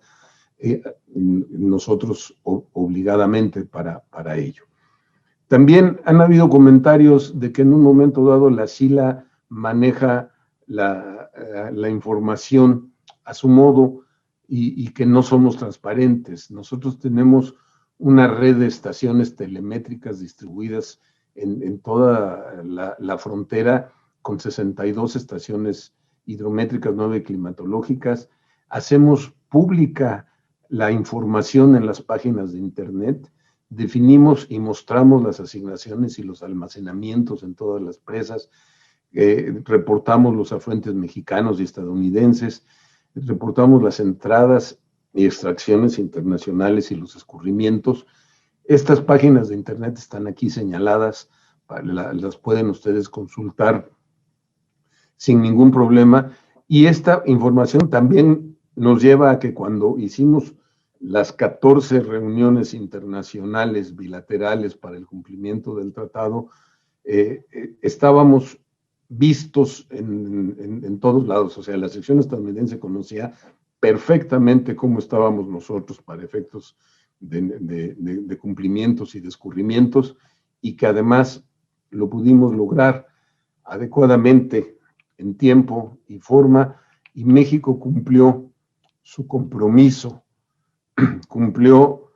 nosotros obligadamente para ello. También han habido comentarios de que en un momento dado la SILA maneja la información a su modo y que no somos transparentes. Nosotros tenemos una red de estaciones telemétricas distribuidas en toda la frontera, con 62 estaciones hidrométricas, 9 climatológicas. Hacemos pública la información en las páginas de internet, definimos y mostramos las asignaciones y los almacenamientos en todas las presas, reportamos los afluentes mexicanos y estadounidenses, reportamos las entradas y extracciones internacionales y los escurrimientos. Estas páginas de internet están aquí señaladas, las pueden ustedes consultar sin ningún problema, y esta información también nos lleva a que cuando hicimos las 14 reuniones internacionales bilaterales para el cumplimiento del tratado, estábamos vistos en todos lados. O sea, la sección estadounidense conocía perfectamente cómo estábamos nosotros para efectos de cumplimientos y de escurrimientos, y que además lo pudimos lograr adecuadamente en tiempo y forma, y México cumplió su compromiso, cumplió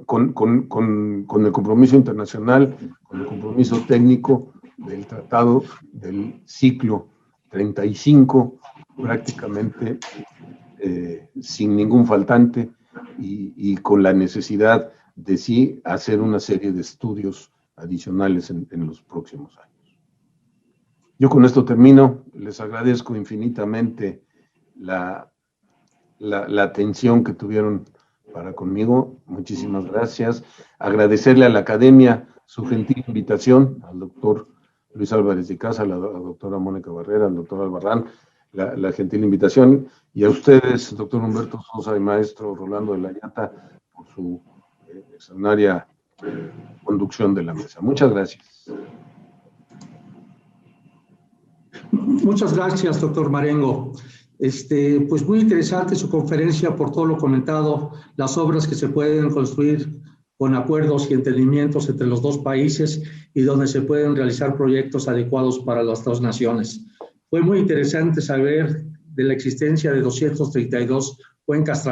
con el compromiso internacional, con el compromiso técnico del tratado del ciclo 35, prácticamente sin ningún faltante, y con la necesidad de sí hacer una serie de estudios adicionales en los próximos años. Yo con esto termino. Les agradezco infinitamente la la atención que tuvieron para conmigo. Muchísimas gracias. Agradecerle a la academia su gentil invitación, al doctor Luis Álvarez de Casa, a la doctora Mónica Barrera, al doctor Albarrán, la gentil invitación, y a ustedes, doctor Humberto Sosa y maestro Rolando de la Llata, por su extraordinaria conducción de la mesa. Muchas gracias. Muchas gracias, doctor Marengo. Pues muy interesante su conferencia por todo lo comentado, las obras que se pueden construir con acuerdos y entendimientos entre los dos países y donde se pueden realizar proyectos adecuados para las dos naciones. Fue muy interesante saber de la existencia de 232 cuencas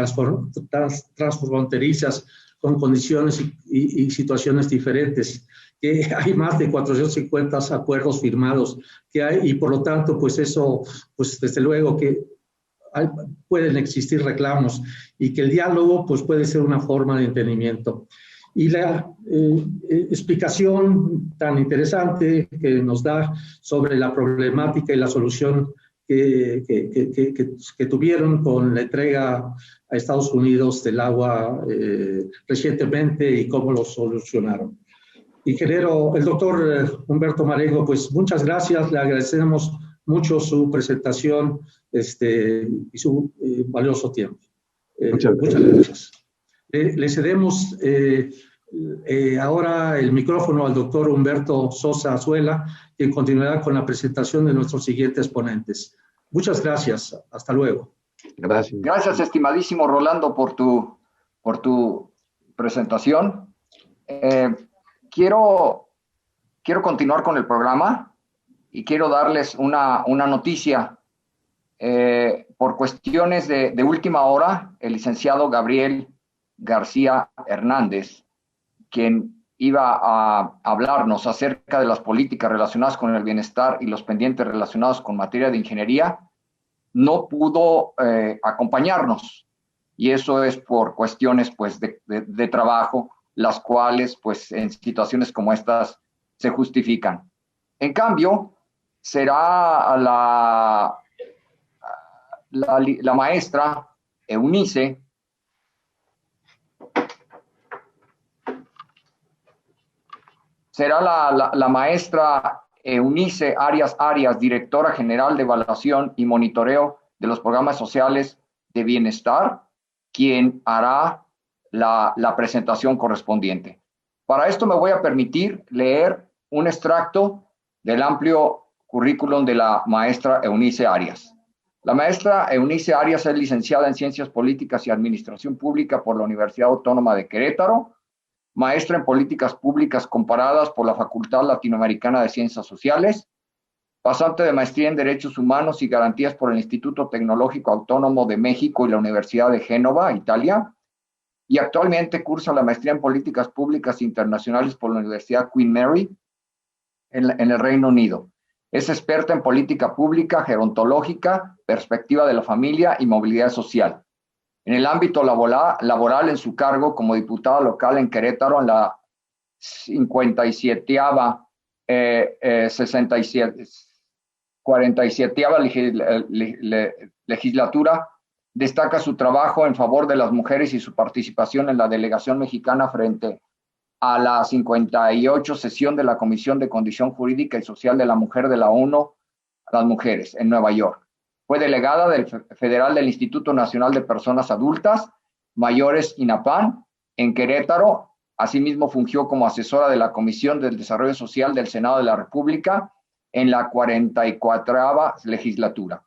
transfronterizas con condiciones y situaciones diferentes, que hay más de 450 acuerdos firmados que hay, y por lo tanto, pues eso, pues desde luego que pueden existir reclamos y que el diálogo pues puede ser una forma de entendimiento. Y la explicación tan interesante que nos da sobre la problemática y la solución que tuvieron con la entrega a Estados Unidos del agua recientemente y cómo lo solucionaron. Ingeniero, el doctor Humberto Marengo, pues muchas gracias, le agradecemos mucho su presentación y su valioso tiempo. Muchas gracias. Le cedemos ahora el micrófono al doctor Humberto Sosa Azuela, quien continuará con la presentación de nuestros siguientes ponentes. Muchas gracias. Hasta luego. Gracias. Gracias, estimadísimo Rolando, por tu presentación. Quiero continuar con el programa y quiero darles una noticia. Por cuestiones de última hora, el licenciado Gabriel García Hernández, quien iba a hablarnos acerca de las políticas relacionadas con el bienestar y los pendientes relacionados con materia de ingeniería, no pudo acompañarnos. Y eso es por cuestiones pues, de trabajo, las cuales pues, en situaciones como estas se justifican. En cambio, será la maestra Eunice Arias, directora general de evaluación y monitoreo de los programas sociales de bienestar, quien hará la presentación correspondiente. Para esto me voy a permitir leer un extracto del amplio currículum de la maestra Eunice Arias. La maestra Eunice Arias es licenciada en Ciencias Políticas y Administración Pública por la Universidad Autónoma de Querétaro, maestra en Políticas Públicas Comparadas por la Facultad Latinoamericana de Ciencias Sociales, pasante de maestría en Derechos Humanos y Garantías por el Instituto Tecnológico Autónomo de México y la Universidad de Génova, Italia, y actualmente cursa la maestría en Políticas Públicas Internacionales por la Universidad Queen Mary en el Reino Unido. Es experta en política pública, gerontológica, perspectiva de la familia y movilidad social. En el ámbito laboral, en su cargo como diputada local en Querétaro, en la 47ª legislatura, destaca su trabajo en favor de las mujeres y su participación en la delegación mexicana frente a la 58 sesión de la Comisión de Condición Jurídica y Social de la Mujer de la ONU a las Mujeres en Nueva York. Fue delegada federal del Instituto Nacional de Personas Adultas Mayores, INAPAN, en Querétaro. Asimismo, fungió como asesora de la Comisión del Desarrollo Social del Senado de la República en la 44ª legislatura.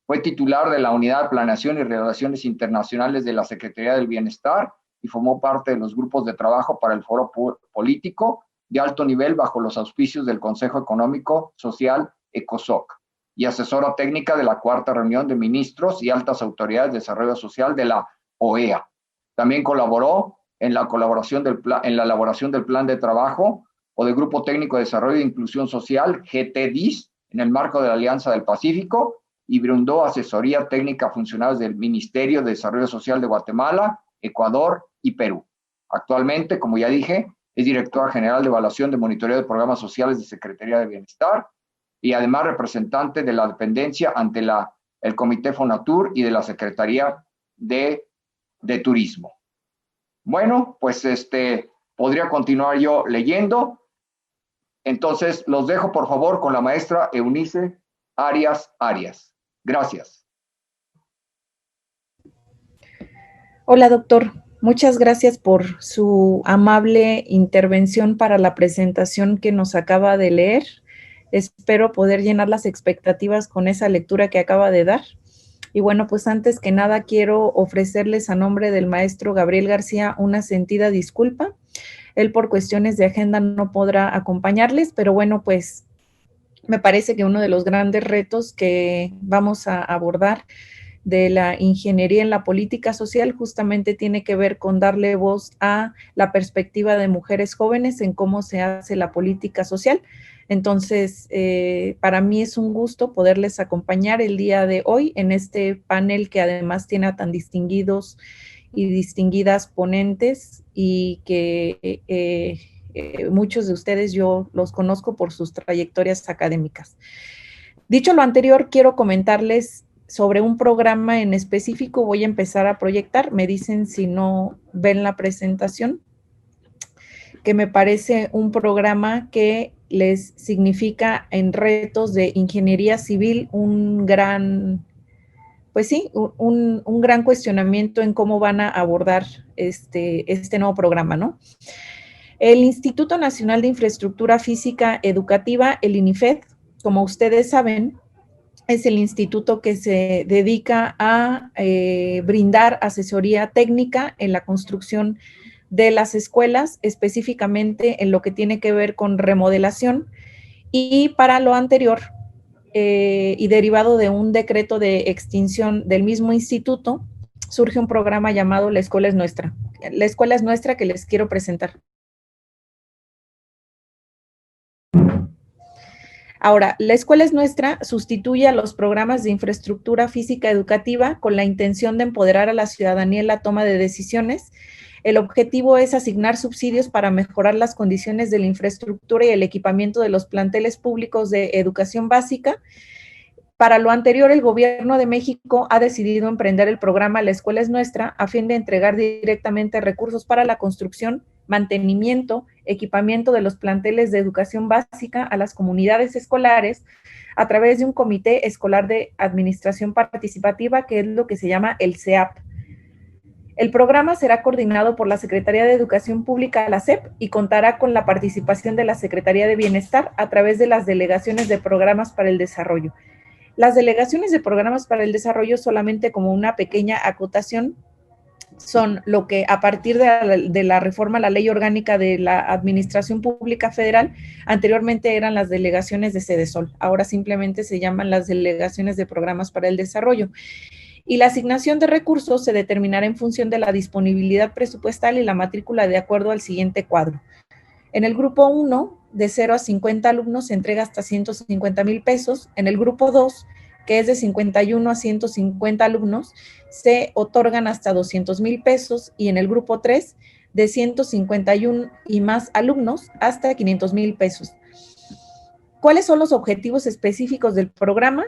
Fue titular de la Unidad de Planeación y Relaciones Internacionales de la Secretaría del Bienestar y formó parte de los grupos de trabajo para el Foro Político de alto nivel bajo los auspicios del Consejo Económico Social, ECOSOC, y asesora técnica de la 4ª reunión de ministros y altas autoridades de desarrollo social de la OEA. También colaboró en la elaboración del plan de trabajo o del Grupo Técnico de Desarrollo e Inclusión Social, GTDIS, en el marco de la Alianza del Pacífico, y brindó asesoría técnica a funcionarios del Ministerio de Desarrollo Social de Guatemala, Ecuador y Perú. Actualmente, como ya dije, es directora general de evaluación de monitoreo de programas sociales de Secretaría de Bienestar y además representante de la dependencia ante el Comité Fonatur y de la Secretaría de turismo. Bueno, pues podría continuar yo leyendo. Entonces, los dejo, por favor, con la maestra Eunice Arias. Gracias. Hola, doctor. Muchas gracias por su amable intervención para la presentación que nos acaba de leer. Espero poder llenar las expectativas con esa lectura que acaba de dar. Y bueno, pues antes que nada quiero ofrecerles a nombre del maestro Gabriel García una sentida disculpa. Él por cuestiones de agenda no podrá acompañarles, pero bueno, pues me parece que uno de los grandes retos que vamos a abordar de la ingeniería en la política social justamente tiene que ver con darle voz a la perspectiva de mujeres jóvenes en cómo se hace la política social. Entonces, para mí es un gusto poderles acompañar el día de hoy en este panel que además tiene a tan distinguidos y distinguidas ponentes y que muchos de ustedes yo los conozco por sus trayectorias académicas. Dicho lo anterior, quiero comentarles sobre un programa en específico. Voy a empezar a proyectar, me dicen si no ven la presentación, que me parece un programa que les significa en retos de ingeniería civil un gran, pues sí, un gran cuestionamiento en cómo van a abordar este nuevo programa, ¿no? El Instituto Nacional de Infraestructura Física Educativa, el INIFED, como ustedes saben, es el instituto que se dedica a brindar asesoría técnica en la construcción de las escuelas, específicamente en lo que tiene que ver con remodelación. Y para lo anterior, y derivado de un decreto de extinción del mismo instituto, surge un programa llamado La Escuela es Nuestra. La Escuela es Nuestra, que les quiero presentar. Ahora, La Escuela es Nuestra sustituye a los programas de infraestructura física educativa con la intención de empoderar a la ciudadanía en la toma de decisiones. El objetivo es asignar subsidios para mejorar las condiciones de la infraestructura y el equipamiento de los planteles públicos de educación básica. Para lo anterior, el Gobierno de México ha decidido emprender el programa La Escuela es Nuestra a fin de entregar directamente recursos para la construcción, mantenimiento, equipamiento de los planteles de educación básica a las comunidades escolares a través de un comité escolar de administración participativa, que es lo que se llama el CEAP. El programa será coordinado por la Secretaría de Educación Pública, la SEP, y contará con la participación de la Secretaría de Bienestar a través de las delegaciones de programas para el desarrollo. Las delegaciones de programas para el desarrollo, solamente como una pequeña acotación, son lo que a partir de la reforma a la Ley Orgánica de la Administración Pública Federal, anteriormente eran las delegaciones de Sedesol, ahora simplemente se llaman las delegaciones de programas para el desarrollo. Y la asignación de recursos se determinará en función de la disponibilidad presupuestal y la matrícula de acuerdo al siguiente cuadro. En el grupo 1, de 0 a 50 alumnos, se entrega hasta 150,000 pesos. En el grupo 2, que es de 51 a 150 alumnos, se otorgan hasta 200,000 pesos. Y en el grupo 3, de 151 y más alumnos, hasta 500,000 pesos. ¿Cuáles son los objetivos específicos del programa?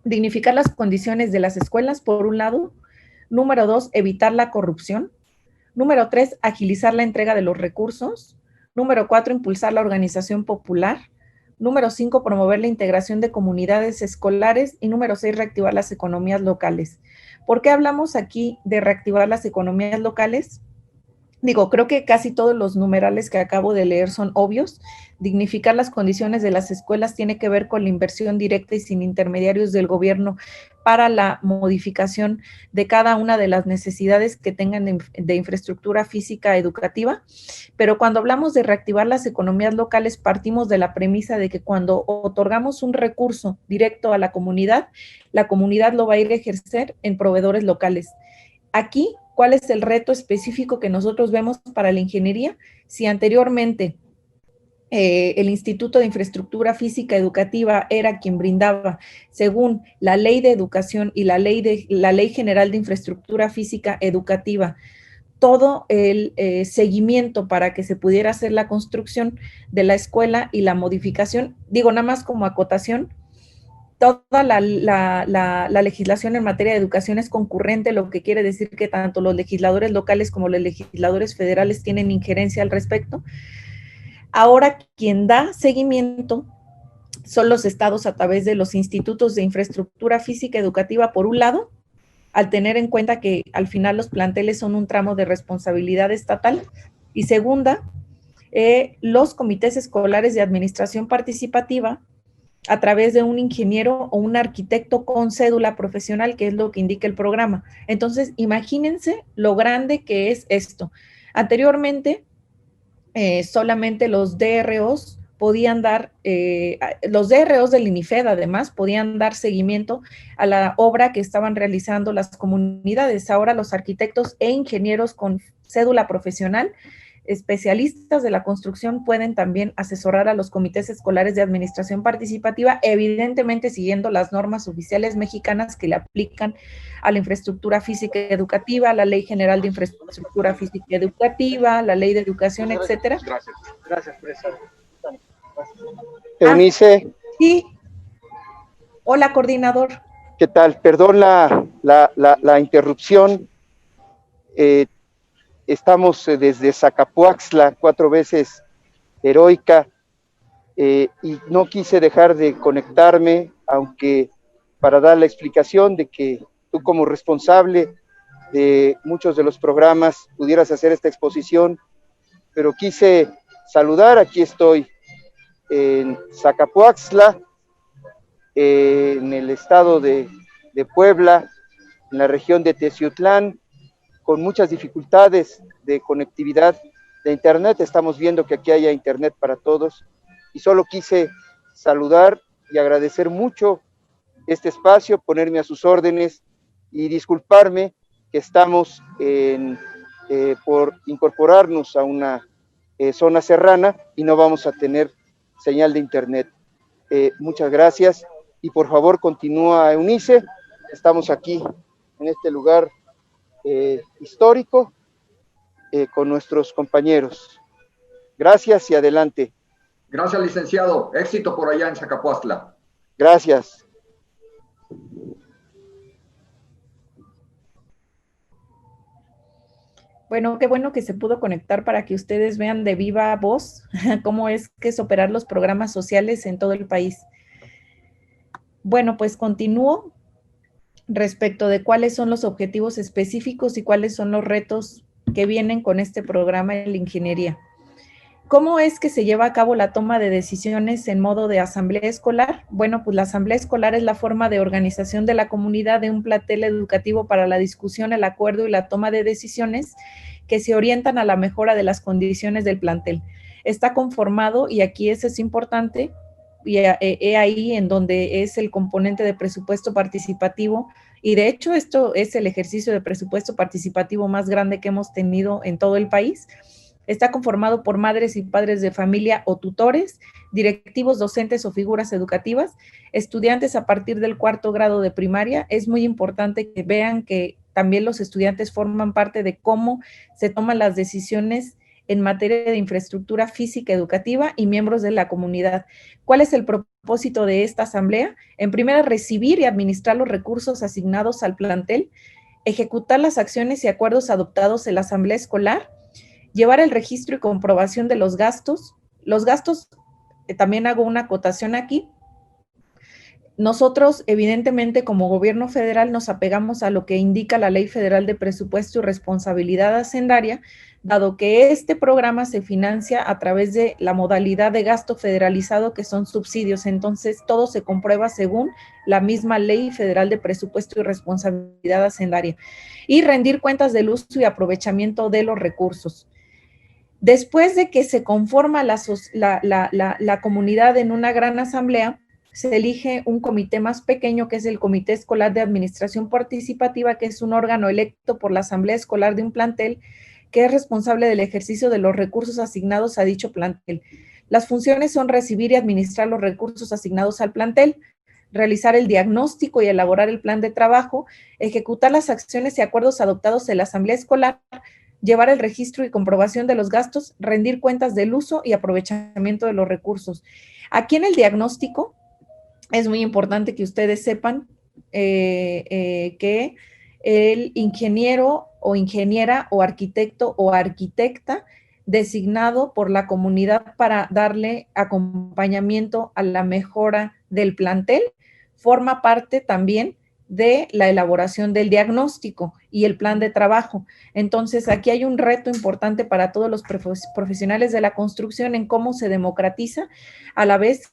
Dignificar las condiciones de las escuelas, por un lado. Número 2, evitar la corrupción. Número 3, agilizar la entrega de los recursos. Número 4, impulsar la organización popular. Número 5, promover la integración de comunidades escolares. Y número 6, reactivar las economías locales. ¿Por qué hablamos aquí de reactivar las economías locales? Digo, creo que casi todos los numerales que acabo de leer son obvios. Dignificar las condiciones de las escuelas tiene que ver con la inversión directa y sin intermediarios del gobierno para la modificación de cada una de las necesidades que tengan de infraestructura física educativa. Pero cuando hablamos de reactivar las economías locales, partimos de la premisa de que cuando otorgamos un recurso directo a la comunidad lo va a ir a ejercer en proveedores locales. Aquí, ¿cuál es el reto específico que nosotros vemos para la ingeniería? Si anteriormente el Instituto de Infraestructura Física Educativa era quien brindaba, según la Ley de Educación y la Ley General de Infraestructura Física Educativa, todo el seguimiento para que se pudiera hacer la construcción de la escuela y la modificación, digo nada más como acotación, toda la legislación en materia de educación es concurrente, lo que quiere decir que tanto los legisladores locales como los legisladores federales tienen injerencia al respecto. Ahora, quien da seguimiento son los estados a través de los institutos de infraestructura física educativa, por un lado, al tener en cuenta que al final los planteles son un tramo de responsabilidad estatal, y segunda, los comités escolares de administración participativa, a través de un ingeniero o un arquitecto con cédula profesional, que es lo que indica el programa. Entonces, imagínense lo grande que es esto. Anteriormente, solamente los DROs podían dar, los DROs del INIFED además podían dar seguimiento a la obra que estaban realizando las comunidades. Ahora los arquitectos e ingenieros con cédula profesional, especialistas de la construcción, pueden también asesorar a los comités escolares de administración participativa, evidentemente siguiendo las normas oficiales mexicanas que le aplican a la infraestructura física educativa, la Ley General de Infraestructura Física Educativa, la Ley de Educación, etcétera. Gracias, profesor. Eunice. Sí. Hola, coordinador. ¿Qué tal? Perdón la interrupción. Estamos desde Zacapuaxtla, 4 veces heroica, y no quise dejar de conectarme, aunque para dar la explicación de que tú como responsable de muchos de los programas pudieras hacer esta exposición, pero quise saludar. Aquí estoy en Zacapuaxtla, en el estado de Puebla, en la región de Teciutlán, con muchas dificultades de conectividad de internet. Estamos viendo que aquí haya internet para todos, y solo quise saludar y agradecer mucho este espacio, ponerme a sus órdenes y disculparme que estamos por incorporarnos a una zona serrana y no vamos a tener señal de internet. Muchas gracias, y por favor continúa, Eunice. Estamos aquí en este lugar histórico con nuestros compañeros. Gracias y adelante. Gracias, licenciado. Éxito por allá en Zacapuaxtla. Gracias. Bueno, qué bueno que se pudo conectar para que ustedes vean de viva voz cómo es que es operar los programas sociales en todo el país. Bueno, pues continúo respecto de cuáles son los objetivos específicos y cuáles son los retos que vienen con este programa de la ingeniería. ¿Cómo es que se lleva a cabo la toma de decisiones en modo de asamblea escolar? Bueno, pues la asamblea escolar es la forma de organización de la comunidad de un plantel educativo para la discusión, el acuerdo y la toma de decisiones que se orientan a la mejora de las condiciones del plantel. Está conformado, y aquí eso es importante, y ahí en donde es el componente de presupuesto participativo, y de hecho esto es el ejercicio de presupuesto participativo más grande que hemos tenido en todo el país. Está conformado por madres y padres de familia o tutores, directivos, docentes o figuras educativas, estudiantes a partir del 4º grado de primaria. Es muy importante que vean que también los estudiantes forman parte de cómo se toman las decisiones en materia de infraestructura física educativa, y miembros de la comunidad. ¿Cuál es el propósito de esta asamblea? En primera, recibir y administrar los recursos asignados al plantel, ejecutar las acciones y acuerdos adoptados en la asamblea escolar, llevar el registro y comprobación de los gastos. Los gastos, también hago una acotación aquí. Nosotros, evidentemente, como gobierno federal, nos apegamos a lo que indica la Ley Federal de Presupuesto y Responsabilidad Hacendaria, dado que este programa se financia a través de la modalidad de gasto federalizado, que son subsidios. Entonces, todo se comprueba según la misma Ley Federal de Presupuesto y Responsabilidad Hacendaria. Y rendir cuentas del uso y aprovechamiento de los recursos. Después de que se conforma la comunidad en una gran asamblea, se elige un comité más pequeño, que es el Comité Escolar de Administración Participativa, que es un órgano electo por la asamblea escolar de un plantel, que es responsable del ejercicio de los recursos asignados a dicho plantel. Las funciones son recibir y administrar los recursos asignados al plantel, realizar el diagnóstico y elaborar el plan de trabajo, ejecutar las acciones y acuerdos adoptados en la asamblea escolar, llevar el registro y comprobación de los gastos, rendir cuentas del uso y aprovechamiento de los recursos. Aquí en el diagnóstico es muy importante que ustedes sepan que el ingeniero o ingeniera o arquitecto o arquitecta designado por la comunidad para darle acompañamiento a la mejora del plantel forma parte también de la elaboración del diagnóstico y el plan de trabajo. Entonces, aquí hay un reto importante para todos los profesionales de la construcción en cómo se democratiza, a la vez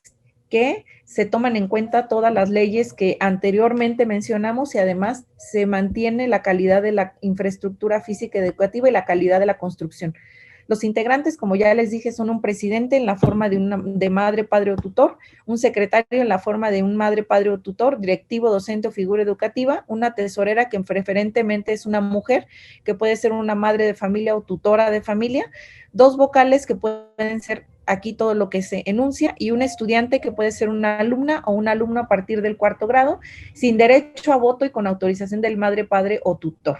que se toman en cuenta todas las leyes que anteriormente mencionamos y además se mantiene la calidad de la infraestructura física y educativa y la calidad de la construcción. Los integrantes, como ya les dije, son un presidente en la forma de madre, padre o tutor, un secretario en la forma de un madre, padre o tutor, directivo, docente o figura educativa, una tesorera que preferentemente es una mujer, que puede ser una madre de familia o tutora de familia, dos vocales que pueden ser aquí todo lo que se enuncia, y un estudiante que puede ser una alumna o un alumno a partir del 4º grado, sin derecho a voto y con autorización del madre, padre o tutor.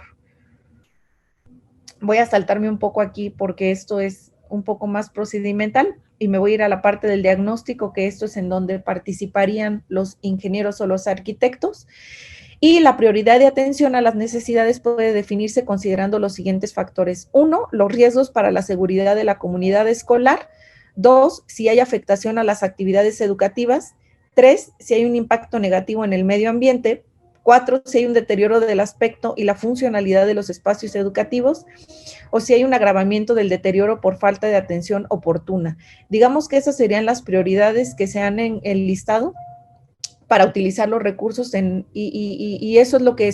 Voy a saltarme un poco aquí porque esto es un poco más procedimental y me voy a ir a la parte del diagnóstico, que esto es en donde participarían los ingenieros o los arquitectos. Y la prioridad de atención a las necesidades puede definirse considerando los siguientes factores. 1, los riesgos para la seguridad de la comunidad escolar. 2, si hay afectación a las actividades educativas. 3, si hay un impacto negativo en el medio ambiente. 4, si hay un deterioro del aspecto y la funcionalidad de los espacios educativos, o si hay un agravamiento del deterioro por falta de atención oportuna. Digamos que esas serían las prioridades que se han enlistado para utilizar los recursos y eso es lo que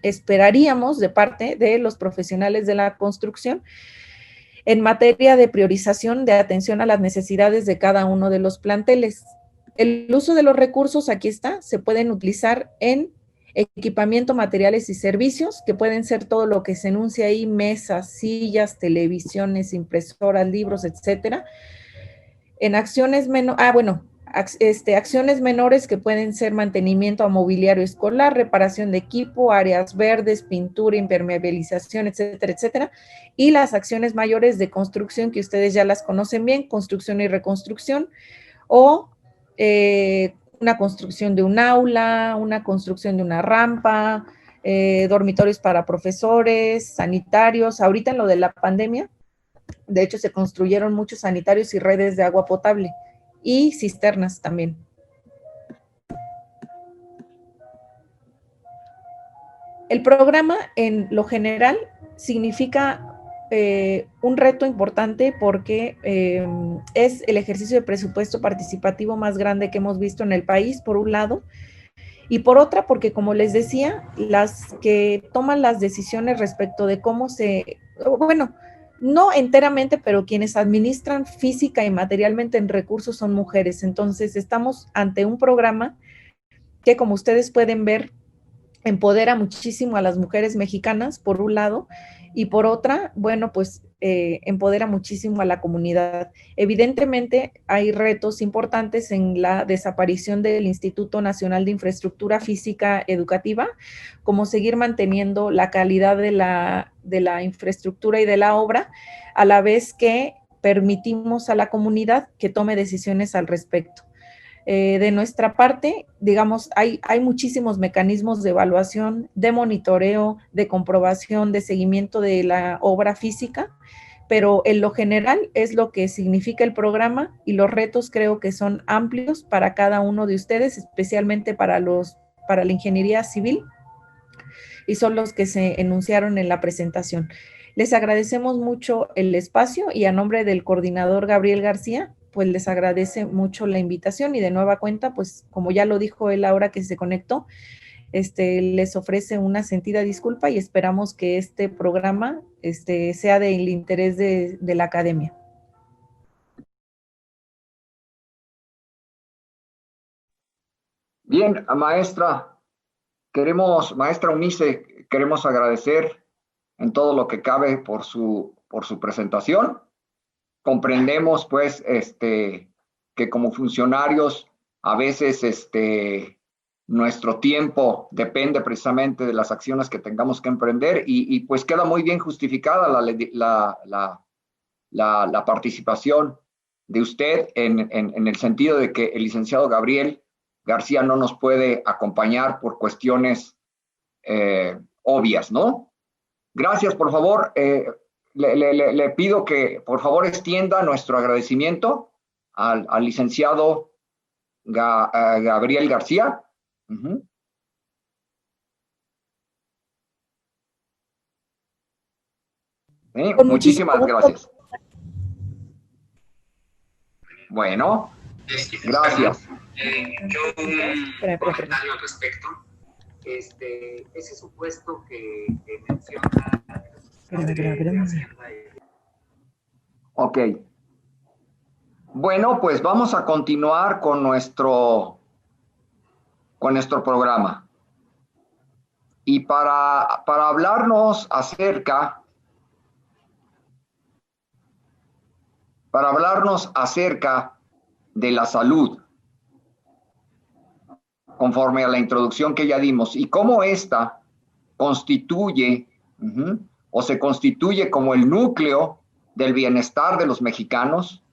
esperaríamos de parte de los profesionales de la construcción en materia de priorización de atención a las necesidades de cada uno de los planteles. El uso de los recursos, aquí está, se pueden utilizar en equipamiento, materiales y servicios, que pueden ser todo lo que se enuncia ahí, mesas, sillas, televisiones, impresoras, libros, etcétera. En acciones acciones menores que pueden ser mantenimiento a mobiliario escolar, reparación de equipo, áreas verdes, pintura, impermeabilización, etcétera, etcétera. Y las acciones mayores de construcción, que ustedes ya las conocen bien, construcción y reconstrucción, o una construcción de un aula, una construcción de una rampa, dormitorios para profesores, sanitarios. Ahorita en lo de la pandemia, de hecho, se construyeron muchos sanitarios y redes de agua potable y cisternas también. El programa, en lo general, significa un reto importante porque es el ejercicio de presupuesto participativo más grande que hemos visto en el país, por un lado, y por otra, porque como les decía, las que toman las decisiones respecto de cómo no enteramente, pero quienes administran física y materialmente en recursos son mujeres. Entonces, estamos ante un programa que, como ustedes pueden ver, empodera muchísimo a las mujeres mexicanas, por un lado, y por otra, empodera muchísimo a la comunidad. Evidentemente, hay retos importantes en la desaparición del Instituto Nacional de Infraestructura Física Educativa, como seguir manteniendo la calidad de la infraestructura y de la obra, a la vez que permitimos a la comunidad que tome decisiones al respecto. De nuestra parte, digamos, hay muchísimos mecanismos de evaluación, de monitoreo, de comprobación, de seguimiento de la obra física, pero en lo general es lo que significa el programa, y los retos creo que son amplios para cada uno de ustedes, especialmente para la ingeniería civil, y son los que se enunciaron en la presentación. Les agradecemos mucho el espacio, y a nombre del coordinador Gabriel García, pues les agradece mucho la invitación, y de nueva cuenta, pues como ya lo dijo él ahora que se conectó, les ofrece una sentida disculpa, y esperamos que este programa sea del interés de la academia. Bien, maestra Eunice, queremos agradecer en todo lo que cabe por su presentación. Comprendemos, pues, que como funcionarios, a veces, nuestro tiempo depende precisamente de las acciones que tengamos que emprender, y pues queda muy bien justificada la participación de usted en el sentido de que el licenciado Gabriel García no nos puede acompañar por cuestiones obvias, ¿no? Gracias, por favor. Le pido que por favor extienda nuestro agradecimiento al licenciado Gabriel García. Muchísimas gracias. Bueno, gracias. Yo un comentario al respecto. Ese supuesto que menciona. Ok. Bueno, pues vamos a continuar con nuestro programa. Y para hablarnos acerca de la salud, conforme a la introducción que ya dimos, y cómo ésta constituye o se constituye como el núcleo del bienestar de los mexicanos,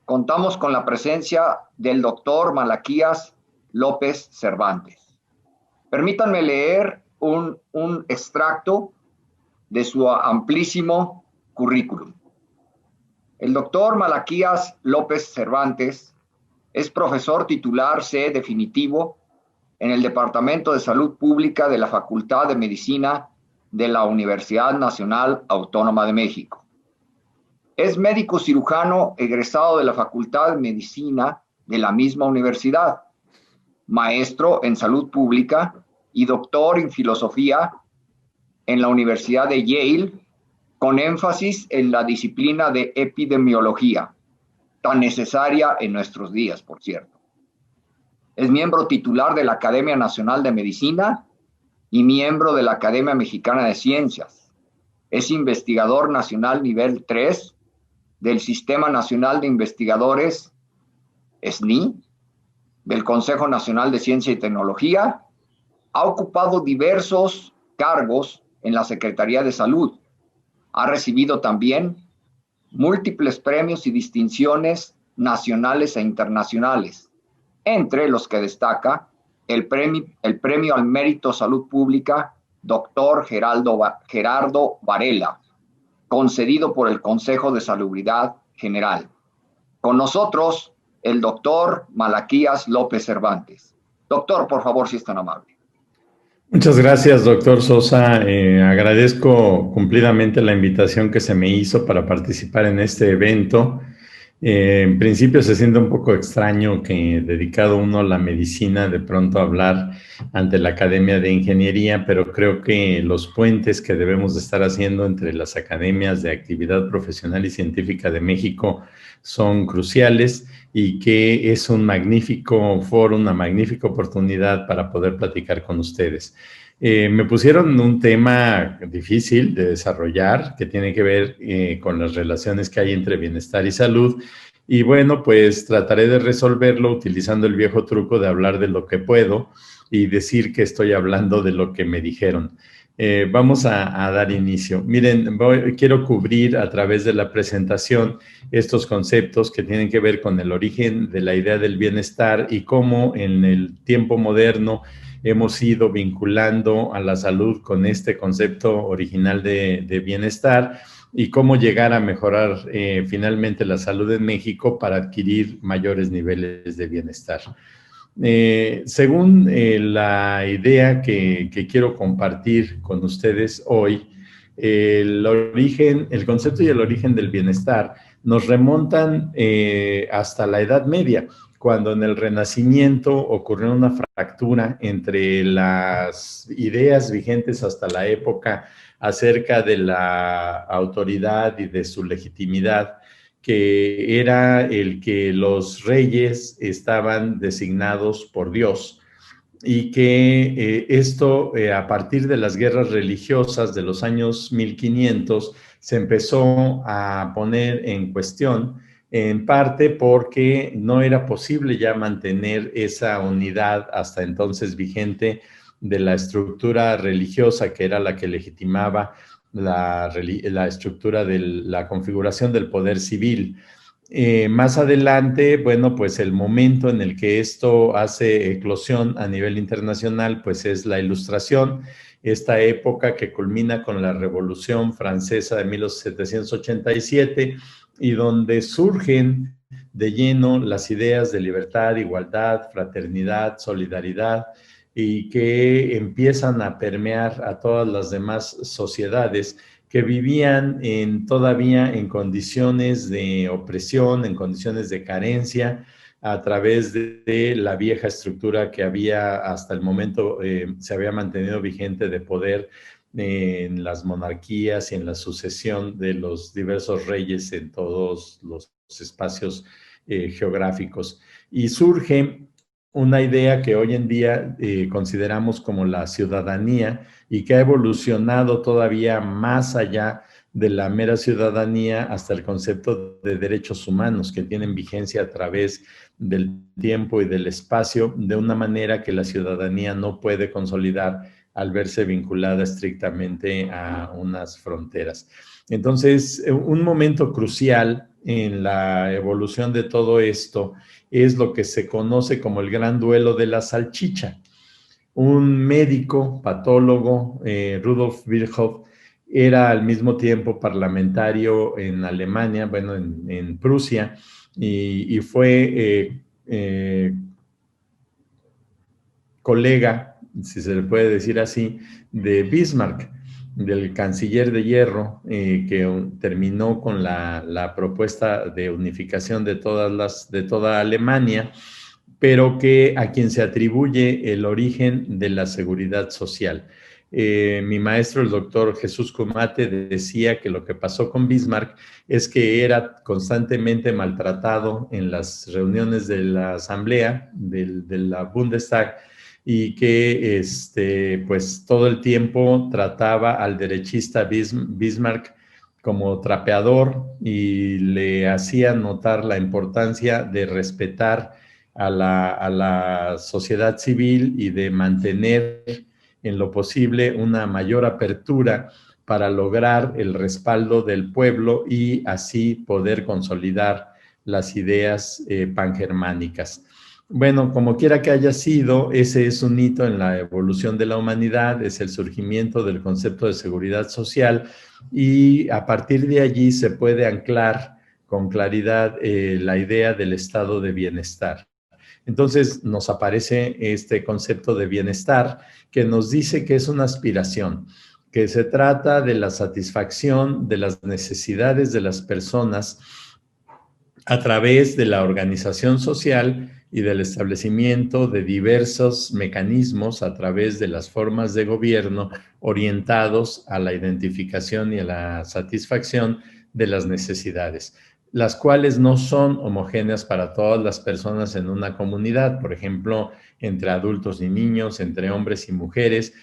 contamos con la presencia del doctor Malaquías López Cervantes. Permítanme leer un extracto de su amplísimo currículum. El doctor Malaquías López Cervantes es profesor titular C definitivo en el Departamento de Salud Pública de la Facultad de Medicina de la Universidad Nacional Autónoma de México. Es médico cirujano egresado de la Facultad de Medicina de la misma universidad, maestro en Salud Pública y doctor en Filosofía en la Universidad de Yale, con énfasis en la disciplina de epidemiología, tan necesaria en nuestros días, por cierto. Es miembro titular de la Academia Nacional de Medicina y miembro de la Academia Mexicana de Ciencias. Es investigador nacional nivel 3 del Sistema Nacional de Investigadores, SNI, del Consejo Nacional de Ciencia y Tecnología. Ha ocupado diversos cargos en la Secretaría de Salud. Ha recibido también múltiples premios y distinciones nacionales e internacionales, entre los que destaca el premio al Mérito Salud Pública Dr. Gerardo Varela, concedido por el Consejo de Salubridad General. Con nosotros, el doctor Malaquías López Cervantes. Doctor, por favor, si es tan amable. Muchas gracias, doctor Sosa. Agradezco cumplidamente la invitación que se me hizo para participar en este evento. En principio se siente un poco extraño que dedicado uno a la medicina de pronto hablar ante la Academia de Ingeniería, pero creo que los puentes que debemos de estar haciendo entre las academias de actividad profesional y científica de México son cruciales y que es un magnífico foro, una magnífica oportunidad para poder platicar con ustedes. Me pusieron un tema difícil de desarrollar que tiene que ver con las relaciones que hay entre bienestar y salud. Y bueno, pues trataré de resolverlo utilizando el viejo truco de hablar de lo que puedo y decir que estoy hablando de lo que me dijeron. Vamos a dar inicio. Miren, quiero cubrir a través de la presentación estos conceptos que tienen que ver con el origen de la idea del bienestar y cómo en el tiempo moderno hemos ido vinculando a la salud con este concepto original de bienestar y cómo llegar a mejorar finalmente la salud en México para adquirir mayores niveles de bienestar. Según la idea que quiero compartir con ustedes hoy, el concepto y el origen del bienestar nos remontan hasta la Edad Media, cuando en el Renacimiento ocurrió una fractura entre las ideas vigentes hasta la época acerca de la autoridad y de su legitimidad, que era el que los reyes estaban designados por Dios y que esto a partir de las guerras religiosas de los años 1500 se empezó a poner en cuestión, en parte porque no era posible ya mantener esa unidad hasta entonces vigente de la estructura religiosa, que era la que legitimaba la estructura de la configuración del poder civil. Más adelante, bueno, pues el momento en el que esto hace eclosión a nivel internacional, pues es la Ilustración, esta época que culmina con la Revolución Francesa de 1787 y donde surgen de lleno las ideas de libertad, igualdad, fraternidad, solidaridad y que empiezan a permear a todas las demás sociedades que vivían todavía en condiciones de opresión, en condiciones de carencia, a través de la vieja estructura que había hasta el momento, se había mantenido vigente de poder en las monarquías y en la sucesión de los diversos reyes en todos los espacios geográficos. Y surge una idea que hoy en día consideramos como la ciudadanía y que ha evolucionado todavía más allá de la mera ciudadanía hasta el concepto de derechos humanos que tienen vigencia a través del tiempo y del espacio de una manera que la ciudadanía no puede consolidar al verse vinculada estrictamente a unas fronteras. Entonces, un momento crucial en la evolución de todo esto es lo que se conoce como el gran duelo de la salchicha. Un médico, patólogo, Rudolf Virchow, era al mismo tiempo parlamentario en Alemania, bueno, en Prusia, y fue colega, si se le puede decir así, de Bismarck, del canciller de hierro, que terminó con la propuesta de unificación de toda Alemania, pero a quien se atribuye el origen de la seguridad social. Mi maestro, el doctor Jesús Kumate, decía que lo que pasó con Bismarck es que era constantemente maltratado en las reuniones de la asamblea, de la Bundestag, y que pues todo el tiempo trataba al derechista Bismarck como trapeador y le hacía notar la importancia de respetar a la sociedad civil y de mantener en lo posible una mayor apertura para lograr el respaldo del pueblo y así poder consolidar las ideas pangermánicas. Bueno, como quiera que haya sido, ese es un hito en la evolución de la humanidad, es el surgimiento del concepto de seguridad social y a partir de allí se puede anclar con claridad la idea del estado de bienestar. Entonces nos aparece este concepto de bienestar que nos dice que es una aspiración, que se trata de la satisfacción de las necesidades de las personas a través de la organización social y del establecimiento de diversos mecanismos a través de las formas de gobierno orientados a la identificación y a la satisfacción de las necesidades, las cuales no son homogéneas para todas las personas en una comunidad, por ejemplo, entre adultos y niños, entre hombres y mujeres,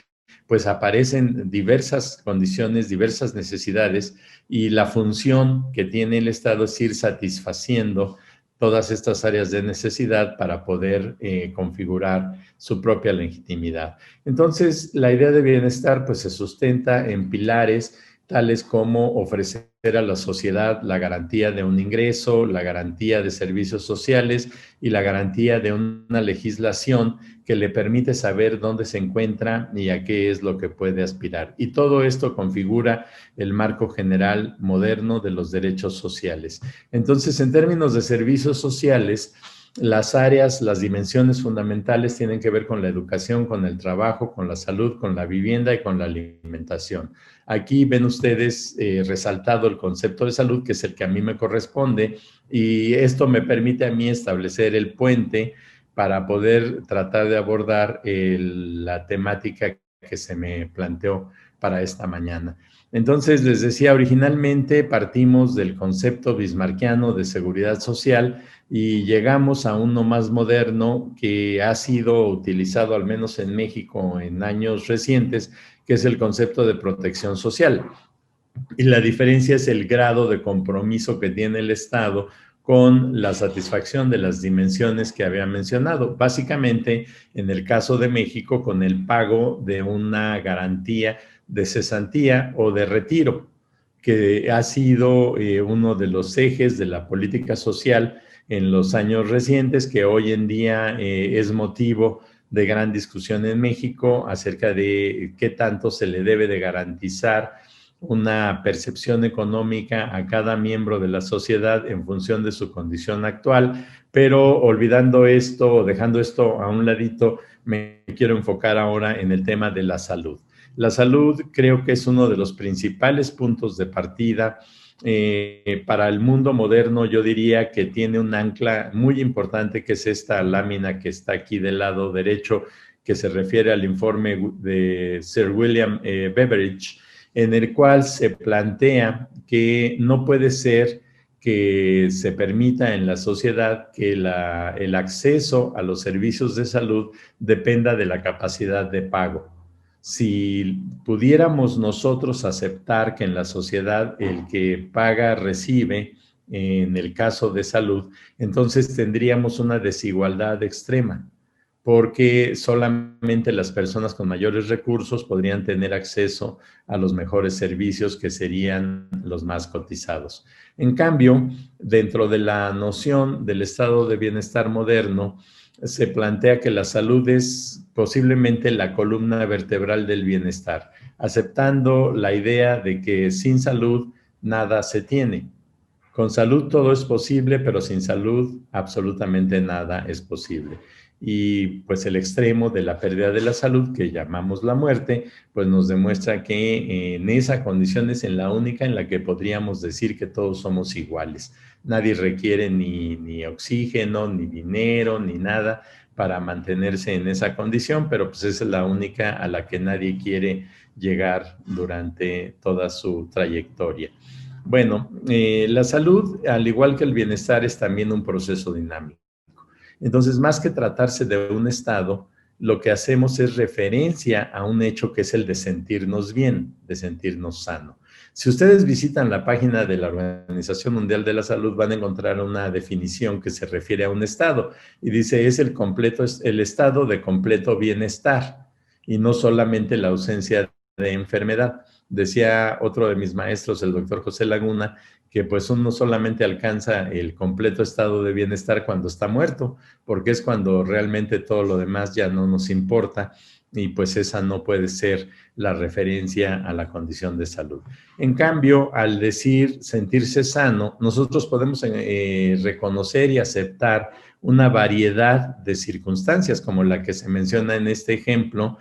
pues aparecen diversas condiciones, diversas necesidades y la función que tiene el Estado es ir satisfaciendo todas estas áreas de necesidad para poder configurar su propia legitimidad. Entonces, la idea de bienestar pues se sustenta en pilares tales como ofrecer a la sociedad la garantía de un ingreso, la garantía de servicios sociales y la garantía de una legislación que le permite saber dónde se encuentra y a qué es lo que puede aspirar. Y todo esto configura el marco general moderno de los derechos sociales. Entonces, en términos de servicios sociales, las áreas, las dimensiones fundamentales tienen que ver con la educación, con el trabajo, con la salud, con la vivienda y con la alimentación. Aquí ven ustedes resaltado el concepto de salud, que es el que a mí me corresponde, y esto me permite a mí establecer el puente para poder tratar de abordar la temática que se me planteó para esta mañana. Entonces, les decía, originalmente partimos del concepto bismarckiano de seguridad social y llegamos a uno más moderno que ha sido utilizado, al menos en México, en años recientes, que es el concepto de protección social. Y la diferencia es el grado de compromiso que tiene el Estado con la satisfacción de las dimensiones que había mencionado. Básicamente, en el caso de México, con el pago de una garantía de cesantía o de retiro, que ha sido uno de los ejes de la política social en los años recientes, que hoy en día es motivo de gran discusión en México acerca de qué tanto se le debe de garantizar una percepción económica a cada miembro de la sociedad en función de su condición actual, pero olvidando esto, dejando esto a un ladito, me quiero enfocar ahora en el tema de la salud. La salud creo que es uno de los principales puntos de partida para el mundo moderno. Yo diría que tiene un ancla muy importante, que es esta lámina que está aquí del lado derecho, que se refiere al informe de Sir William Beveridge, en el cual se plantea que no puede ser que se permita en la sociedad que el acceso a los servicios de salud dependa de la capacidad de pago. Si pudiéramos nosotros aceptar que en la sociedad el que paga recibe, en el caso de salud, entonces tendríamos una desigualdad extrema, porque solamente las personas con mayores recursos podrían tener acceso a los mejores servicios, que serían los más cotizados. En cambio, dentro de la noción del estado de bienestar moderno, se plantea que la salud es posiblemente la columna vertebral del bienestar, aceptando la idea de que sin salud nada se tiene. Con salud todo es posible, pero sin salud absolutamente nada es posible. Y pues el extremo de la pérdida de la salud, que llamamos la muerte, pues nos demuestra que en esa condición es en la única en la que podríamos decir que todos somos iguales. Nadie requiere ni oxígeno, ni dinero, ni nada para mantenerse en esa condición, pero pues esa es la única a la que nadie quiere llegar durante toda su trayectoria. Bueno, la salud, al igual que el bienestar, es también un proceso dinámico. Entonces, más que tratarse de un estado, lo que hacemos es referencia a un hecho que es el de sentirnos bien, de sentirnos sano. Si ustedes visitan la página de la Organización Mundial de la Salud, van a encontrar una definición que se refiere a un estado y dice es el estado de completo bienestar y no solamente la ausencia de enfermedad. Decía otro de mis maestros, el doctor José Laguna, que pues uno solamente alcanza el completo estado de bienestar cuando está muerto, porque es cuando realmente todo lo demás ya no nos importa y pues esa no puede ser la referencia a la condición de salud. En cambio, al decir sentirse sano, nosotros podemos reconocer y aceptar una variedad de circunstancias como la que se menciona en este ejemplo,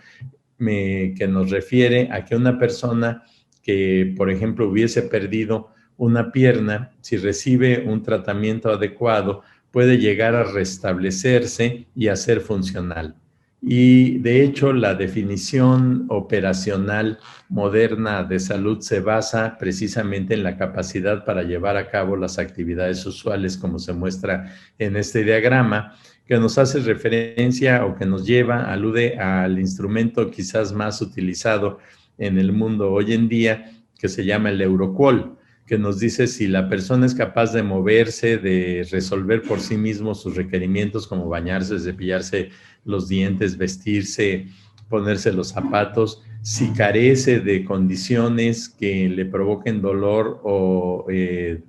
que nos refiere a que una persona que, por ejemplo, hubiese perdido una pierna, si recibe un tratamiento adecuado, puede llegar a restablecerse y a ser funcional. Y de hecho, la definición operacional moderna de salud se basa precisamente en la capacidad para llevar a cabo las actividades usuales, como se muestra en este diagrama, que nos hace referencia o que nos lleva, alude al instrumento quizás más utilizado en el mundo hoy en día, que se llama el Euroquol, que nos dice si la persona es capaz de moverse, de resolver por sí mismo sus requerimientos, como bañarse, cepillarse los dientes, vestirse, ponerse los zapatos, si carece de condiciones que le provoquen dolor o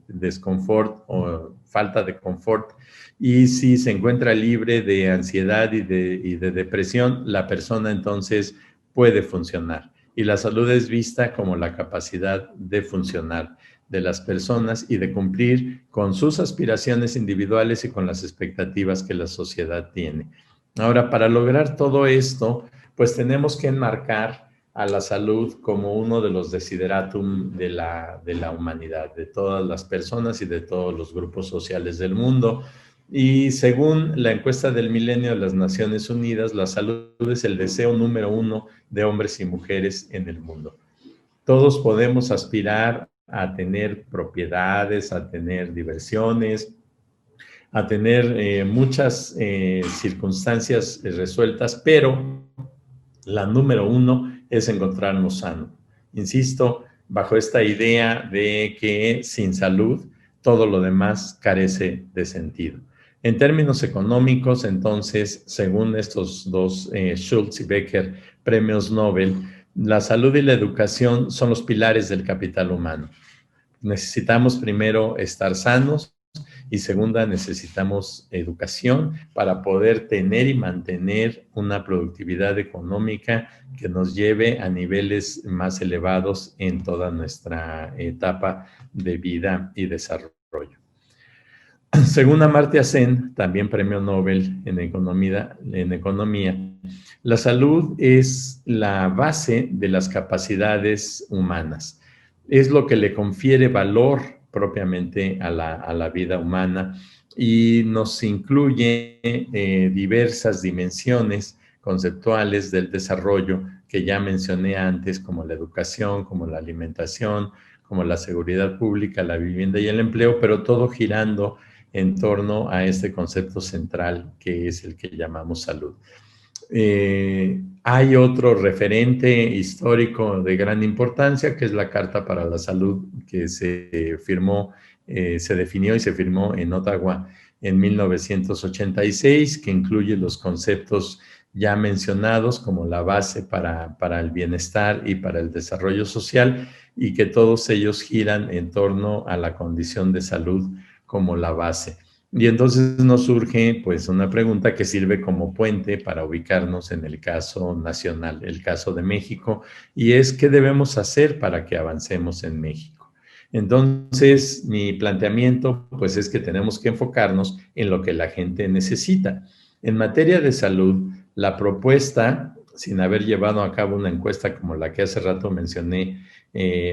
desconfort o falta de confort, y si se encuentra libre de ansiedad y de depresión, la persona entonces puede funcionar. Y la salud es vista como la capacidad de funcionar de las personas y de cumplir con sus aspiraciones individuales y con las expectativas que la sociedad tiene. Ahora, para lograr todo esto, pues tenemos que enmarcar a la salud como uno de los desideratum de la humanidad, de todas las personas y de todos los grupos sociales del mundo. Y según la encuesta del milenio de las Naciones Unidas, la salud es el deseo número 1 de hombres y mujeres en el mundo. Todos podemos aspirar a tener propiedades, a tener diversiones, a tener muchas circunstancias resueltas, pero la número 1 es encontrarnos sanos. Insisto, bajo esta idea de que sin salud todo lo demás carece de sentido. En términos económicos, entonces, según estos dos, Schultz y Becker, premios Nobel, la salud y la educación son los pilares del capital humano. necesitamos primero estar sanos y segunda, necesitamos educación para poder tener y mantener una productividad económica que nos lleve a niveles más elevados en toda nuestra etapa de vida y desarrollo. Según Amartya Sen, también premio Nobel en economía, la salud es la base de las capacidades humanas. Es lo que le confiere valor propiamente a la vida humana y nos incluye diversas dimensiones conceptuales del desarrollo que ya mencioné antes, como la educación, como la alimentación, como la seguridad pública, la vivienda y el empleo, pero todo girando en torno a este concepto central que es el que llamamos salud. Hay otro referente histórico de gran importancia, que es la Carta para la Salud, que se firmó, se definió y se firmó en Ottawa en 1986, que incluye los conceptos ya mencionados como la base para el bienestar y para el desarrollo social, y que todos ellos giran en torno a la condición de salud como la base. Y entonces nos surge pues una pregunta que sirve como puente para ubicarnos en el caso nacional, el caso de México, y es ¿qué debemos hacer para que avancemos en México? Entonces, mi planteamiento pues es que tenemos que enfocarnos en lo que la gente necesita. En materia de salud, la propuesta, sin haber llevado a cabo una encuesta como la que hace rato mencioné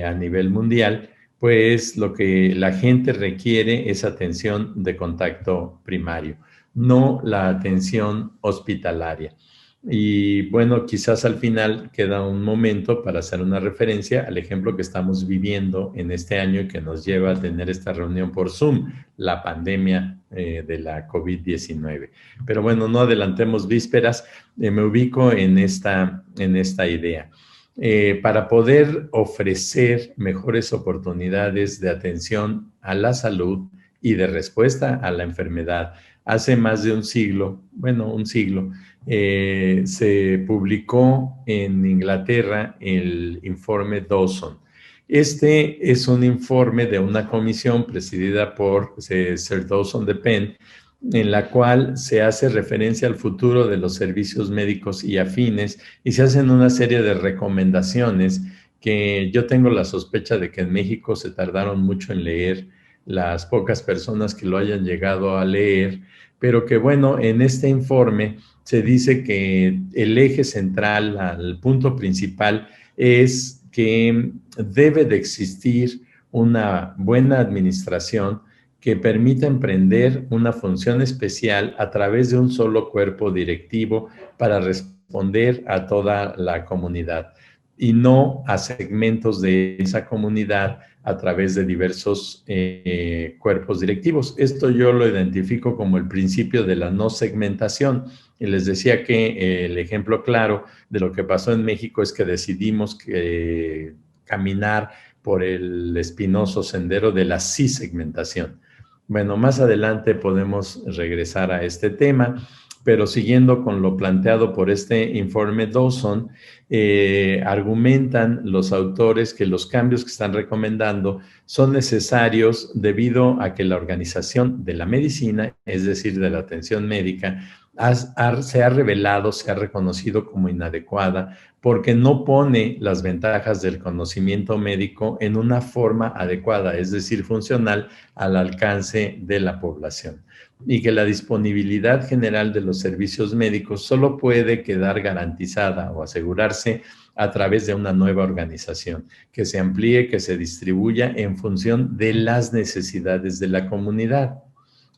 a nivel mundial, pues lo que la gente requiere es atención de contacto primario, no la atención hospitalaria. Y bueno, quizás al final queda un momento para hacer una referencia al ejemplo que estamos viviendo en este año y que nos lleva a tener esta reunión por Zoom, la pandemia de la COVID-19. Pero bueno, no adelantemos vísperas, me ubico en esta idea. Para poder ofrecer mejores oportunidades de atención a la salud y de respuesta a la enfermedad. Hace más de un siglo, se publicó en Inglaterra el informe Dawson. Este es un informe de una comisión presidida por Sir Dawson de Penn, en la cual se hace referencia al futuro de los servicios médicos y afines y se hacen una serie de recomendaciones que yo tengo la sospecha de que en México se tardaron mucho en leer, las pocas personas que lo hayan llegado a leer, pero que bueno, en este informe se dice que el eje central, el punto principal es que debe de existir una buena administración que permita emprender una función especial a través de un solo cuerpo directivo para responder a toda la comunidad y no a segmentos de esa comunidad a través de diversos cuerpos directivos. Esto yo lo identifico como el principio de la no segmentación. Y les decía que el ejemplo claro de lo que pasó en México es que decidimos caminar por el espinoso sendero de la sí segmentación. Bueno, más adelante podemos regresar a este tema, pero siguiendo con lo planteado por este informe Dawson, argumentan los autores que los cambios que están recomendando son necesarios debido a que la organización de la medicina, es decir, de la atención médica, se ha revelado, se ha reconocido como inadecuada porque no pone las ventajas del conocimiento médico en una forma adecuada, es decir, funcional al alcance de la población. Y que la disponibilidad general de los servicios médicos solo puede quedar garantizada o asegurarse a través de una nueva organización, que se amplíe, que se distribuya en función de las necesidades de la comunidad.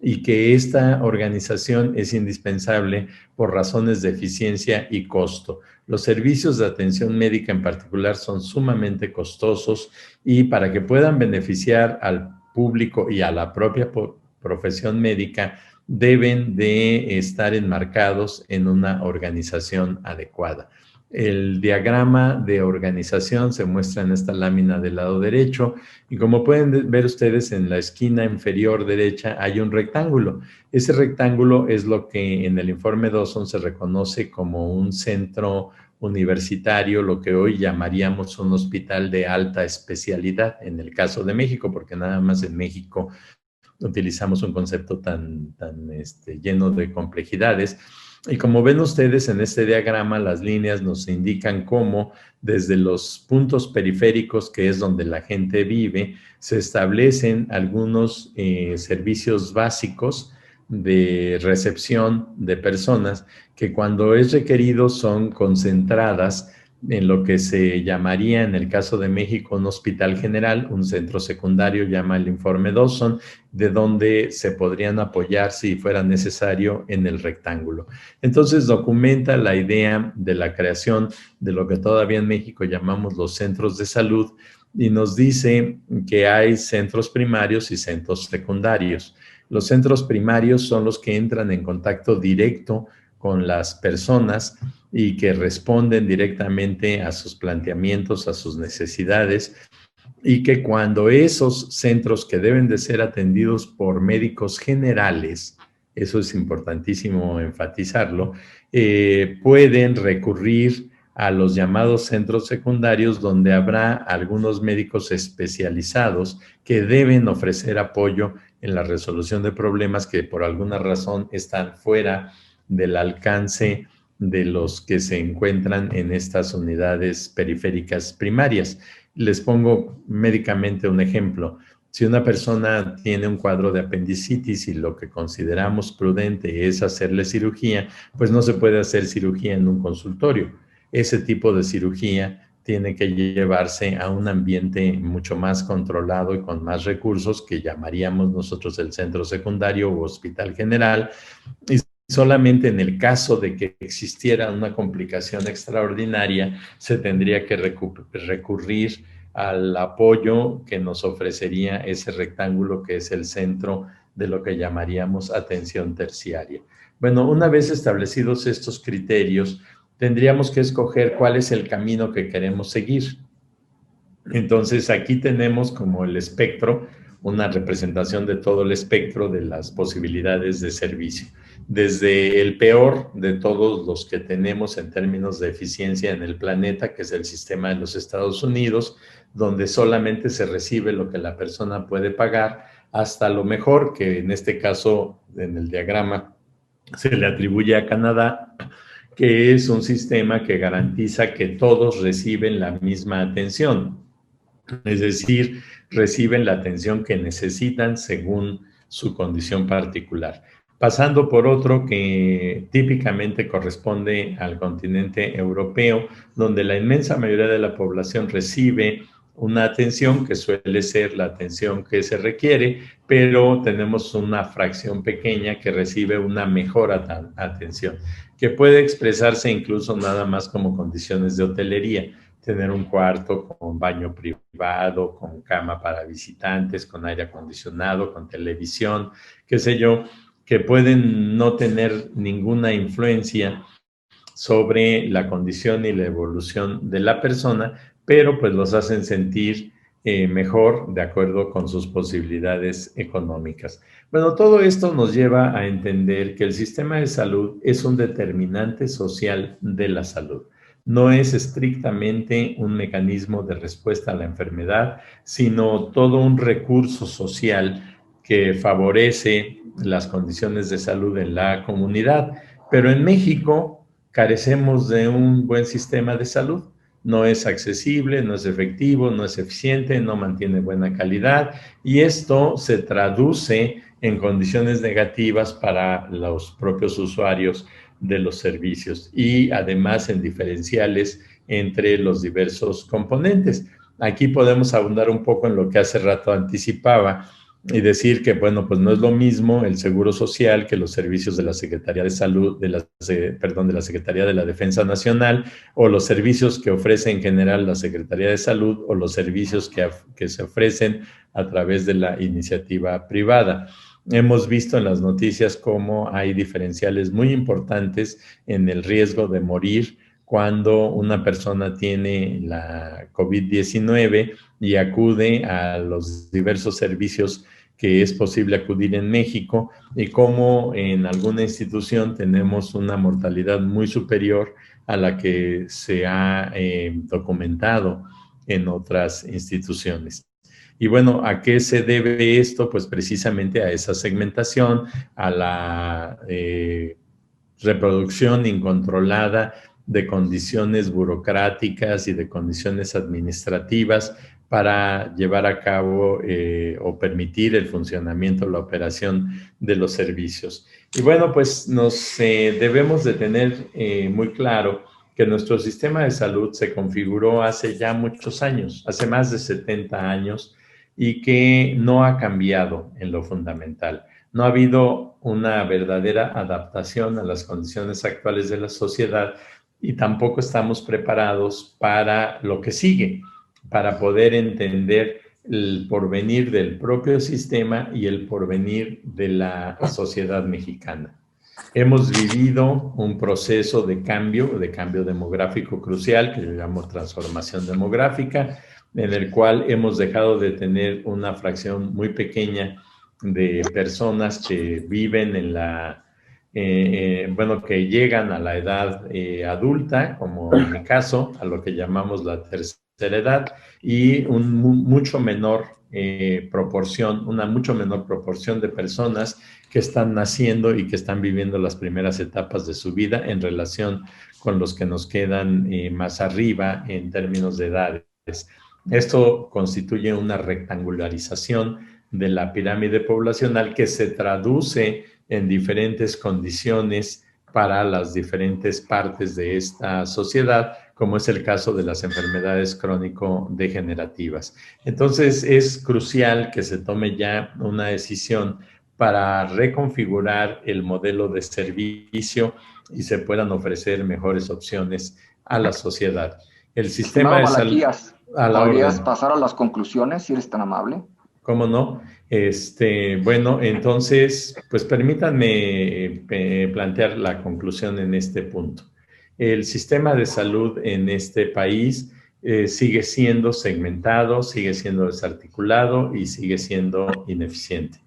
Y que esta organización es indispensable por razones de eficiencia y costo. Los servicios de atención médica en particular son sumamente costosos y para que puedan beneficiar al público y a la propia profesión médica deben de estar enmarcados en una organización adecuada. El diagrama de organización se muestra en esta lámina del lado derecho y como pueden ver ustedes en la esquina inferior derecha hay un rectángulo. Ese rectángulo es lo que en el informe Dawson se reconoce como un centro universitario, lo que hoy llamaríamos un hospital de alta especialidad, en el caso de México, porque nada más en México utilizamos un concepto tan lleno de complejidades. Y como ven ustedes en este diagrama, las líneas nos indican cómo desde los puntos periféricos, que es donde la gente vive, se establecen algunos servicios básicos de recepción de personas que cuando es requerido son concentradas en lo que se llamaría en el caso de México un hospital general, un centro secundario, llama el informe Dawson, de donde se podrían apoyar si fuera necesario en el rectángulo. Entonces documenta la idea de la creación de lo que todavía en México llamamos los centros de salud y nos dice que hay centros primarios y centros secundarios. Los centros primarios son los que entran en contacto directo con las personas y que responden directamente a sus planteamientos, a sus necesidades, y que cuando esos centros que deben de ser atendidos por médicos generales, eso es importantísimo enfatizarlo, pueden recurrir a los llamados centros secundarios donde habrá algunos médicos especializados que deben ofrecer apoyo en la resolución de problemas que por alguna razón están fuera del alcance de los que se encuentran en estas unidades periféricas primarias. Les pongo médicamente un ejemplo. Si una persona tiene un cuadro de apendicitis y lo que consideramos prudente es hacerle cirugía, pues no se puede hacer cirugía en un consultorio. Ese tipo de cirugía tiene que llevarse a un ambiente mucho más controlado y con más recursos que llamaríamos nosotros el centro secundario o hospital general. Y solamente en el caso de que existiera una complicación extraordinaria, se tendría que recurrir al apoyo que nos ofrecería ese rectángulo que es el centro de lo que llamaríamos atención terciaria. Bueno, una vez establecidos estos criterios, tendríamos que escoger cuál es el camino que queremos seguir. Entonces, aquí tenemos como el espectro, una representación de todo el espectro de las posibilidades de servicio. Desde el peor de todos los que tenemos en términos de eficiencia en el planeta, que es el sistema de los Estados Unidos, donde solamente se recibe lo que la persona puede pagar, hasta lo mejor, que en este caso, en el diagrama, se le atribuye a Canadá, que es un sistema que garantiza que todos reciben la misma atención. Es decir, reciben la atención que necesitan según su condición particular. Pasando por otro que típicamente corresponde al continente europeo, donde la inmensa mayoría de la población recibe una atención que suele ser la atención que se requiere, pero tenemos una fracción pequeña que recibe una mejor atención, que puede expresarse incluso nada más como condiciones de hotelería. Tener un cuarto con baño privado, con cama para visitantes, con aire acondicionado, con televisión, qué sé yo, que pueden no tener ninguna influencia sobre la condición y la evolución de la persona, pero pues los hacen sentir mejor de acuerdo con sus posibilidades económicas. Bueno, todo esto nos lleva a entender que el sistema de salud es un determinante social de la salud. No es estrictamente un mecanismo de respuesta a la enfermedad, sino todo un recurso social que favorece las condiciones de salud en la comunidad. Pero en México carecemos de un buen sistema de salud. No es accesible, no es efectivo, no es eficiente, no mantiene buena calidad y esto se traduce en condiciones negativas para los propios usuarios de los servicios y además en diferenciales entre los diversos componentes. Aquí podemos abundar un poco en lo que hace rato anticipaba y decir que, bueno, pues no es lo mismo el Seguro Social que los servicios de la Secretaría de Salud, de la Secretaría de la Defensa Nacional, o los servicios que ofrece en general la Secretaría de Salud, o los servicios que se ofrecen a través de la iniciativa privada. Hemos visto en las noticias cómo hay diferenciales muy importantes en el riesgo de morir cuando una persona tiene la COVID-19 y acude a los diversos servicios que es posible acudir en México y cómo en alguna institución tenemos una mortalidad muy superior a la que se ha documentado en otras instituciones. Y bueno, ¿a qué se debe esto? Pues precisamente a esa segmentación, a la reproducción incontrolada de condiciones burocráticas y de condiciones administrativas para llevar a cabo o permitir el funcionamiento, la operación de los servicios. Y bueno, pues nos debemos de tener muy claro que nuestro sistema de salud se configuró hace ya muchos años, hace más de 70 años, y que no ha cambiado en lo fundamental. No ha habido una verdadera adaptación a las condiciones actuales de la sociedad y tampoco estamos preparados para lo que sigue, para poder entender el porvenir del propio sistema y el porvenir de la sociedad mexicana. Hemos vivido un proceso de cambio demográfico crucial, que yo llamo transformación demográfica, en el cual hemos dejado de tener una fracción muy pequeña de personas que viven en la, que llegan a la edad adulta, como en mi caso, a lo que llamamos la tercera edad, y una mucho menor proporción de personas que están naciendo y que están viviendo las primeras etapas de su vida en relación con los que nos quedan más arriba en términos de edades. Esto constituye una rectangularización de la pirámide poblacional que se traduce en diferentes condiciones para las diferentes partes de esta sociedad, como es el caso de las enfermedades crónico-degenerativas. Entonces, es crucial que se tome ya una decisión para reconfigurar el modelo de servicio y se puedan ofrecer mejores opciones a la sociedad. El sistema de salud... ¿Podrías pasar a las conclusiones, si eres tan amable? ¿Cómo no? Bueno, entonces, pues permítanme plantear la conclusión en este punto. El sistema de salud en este país sigue siendo segmentado, sigue siendo desarticulado y sigue siendo ineficiente.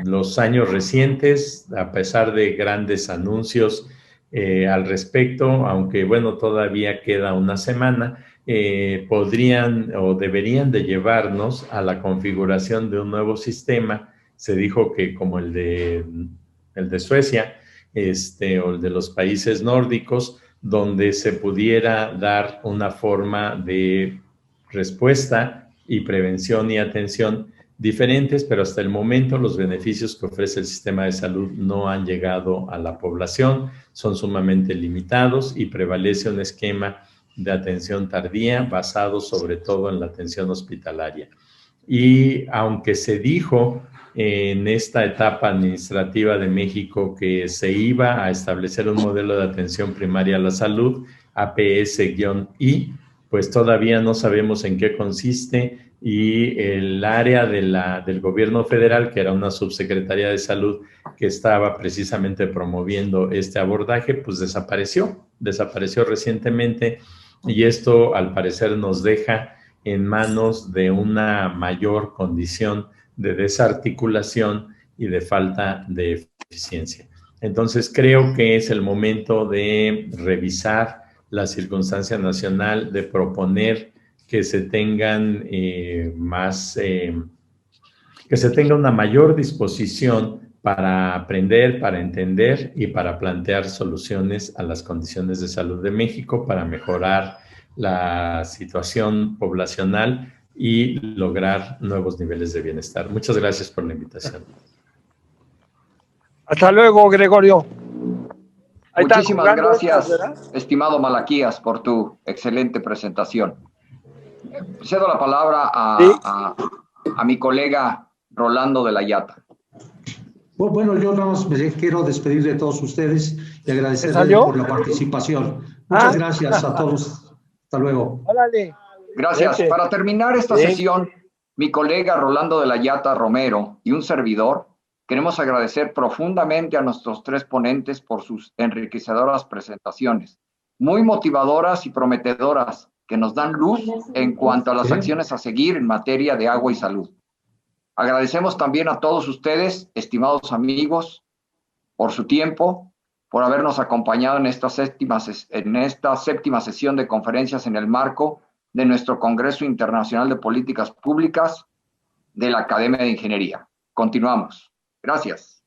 Los años recientes, a pesar de grandes anuncios al respecto, aunque bueno, todavía queda una semana, podrían o deberían de llevarnos a la configuración de un nuevo sistema. Se dijo que como el de Suecia, o el de los países nórdicos, donde se pudiera dar una forma de respuesta y prevención y atención diferentes, pero hasta el momento los beneficios que ofrece el sistema de salud no han llegado a la población, son sumamente limitados y prevalece un esquema de atención tardía basado sobre todo en la atención hospitalaria. Y aunque se dijo en esta etapa administrativa de México que se iba a establecer un modelo de atención primaria a la salud, APS-I, pues todavía no sabemos en qué consiste y el área del gobierno federal, que era una subsecretaría de salud que estaba precisamente promoviendo este abordaje, pues desapareció recientemente. Y esto, al parecer, nos deja en manos de una mayor condición de desarticulación y de falta de eficiencia. Entonces, creo que es el momento de revisar la circunstancia nacional, de proponer que se tengan que se tenga una mayor disposición para aprender, para entender y para plantear soluciones a las condiciones de salud de México, para mejorar la situación poblacional y lograr nuevos niveles de bienestar. Muchas gracias por la invitación. Hasta luego, Gregorio. Muchísimas gracias, estimado Malaquías, por tu excelente presentación. Cedo la palabra a mi colega Rolando de la Yata. Bueno, yo nada más me quiero despedir de todos ustedes y agradecerles por la participación. Muchas gracias a todos. Hasta luego. Gracias. Para terminar esta sesión, mi colega Rolando de la Yata Romero y un servidor, queremos agradecer profundamente a nuestros tres ponentes por sus enriquecedoras presentaciones, muy motivadoras y prometedoras, que nos dan luz en cuanto a las acciones a seguir en materia de agua y salud. Agradecemos también a todos ustedes, estimados amigos, por su tiempo, por habernos acompañado en esta séptima sesión de conferencias en el marco de nuestro Congreso Internacional de Políticas Públicas de la Academia de Ingeniería. Continuamos. Gracias.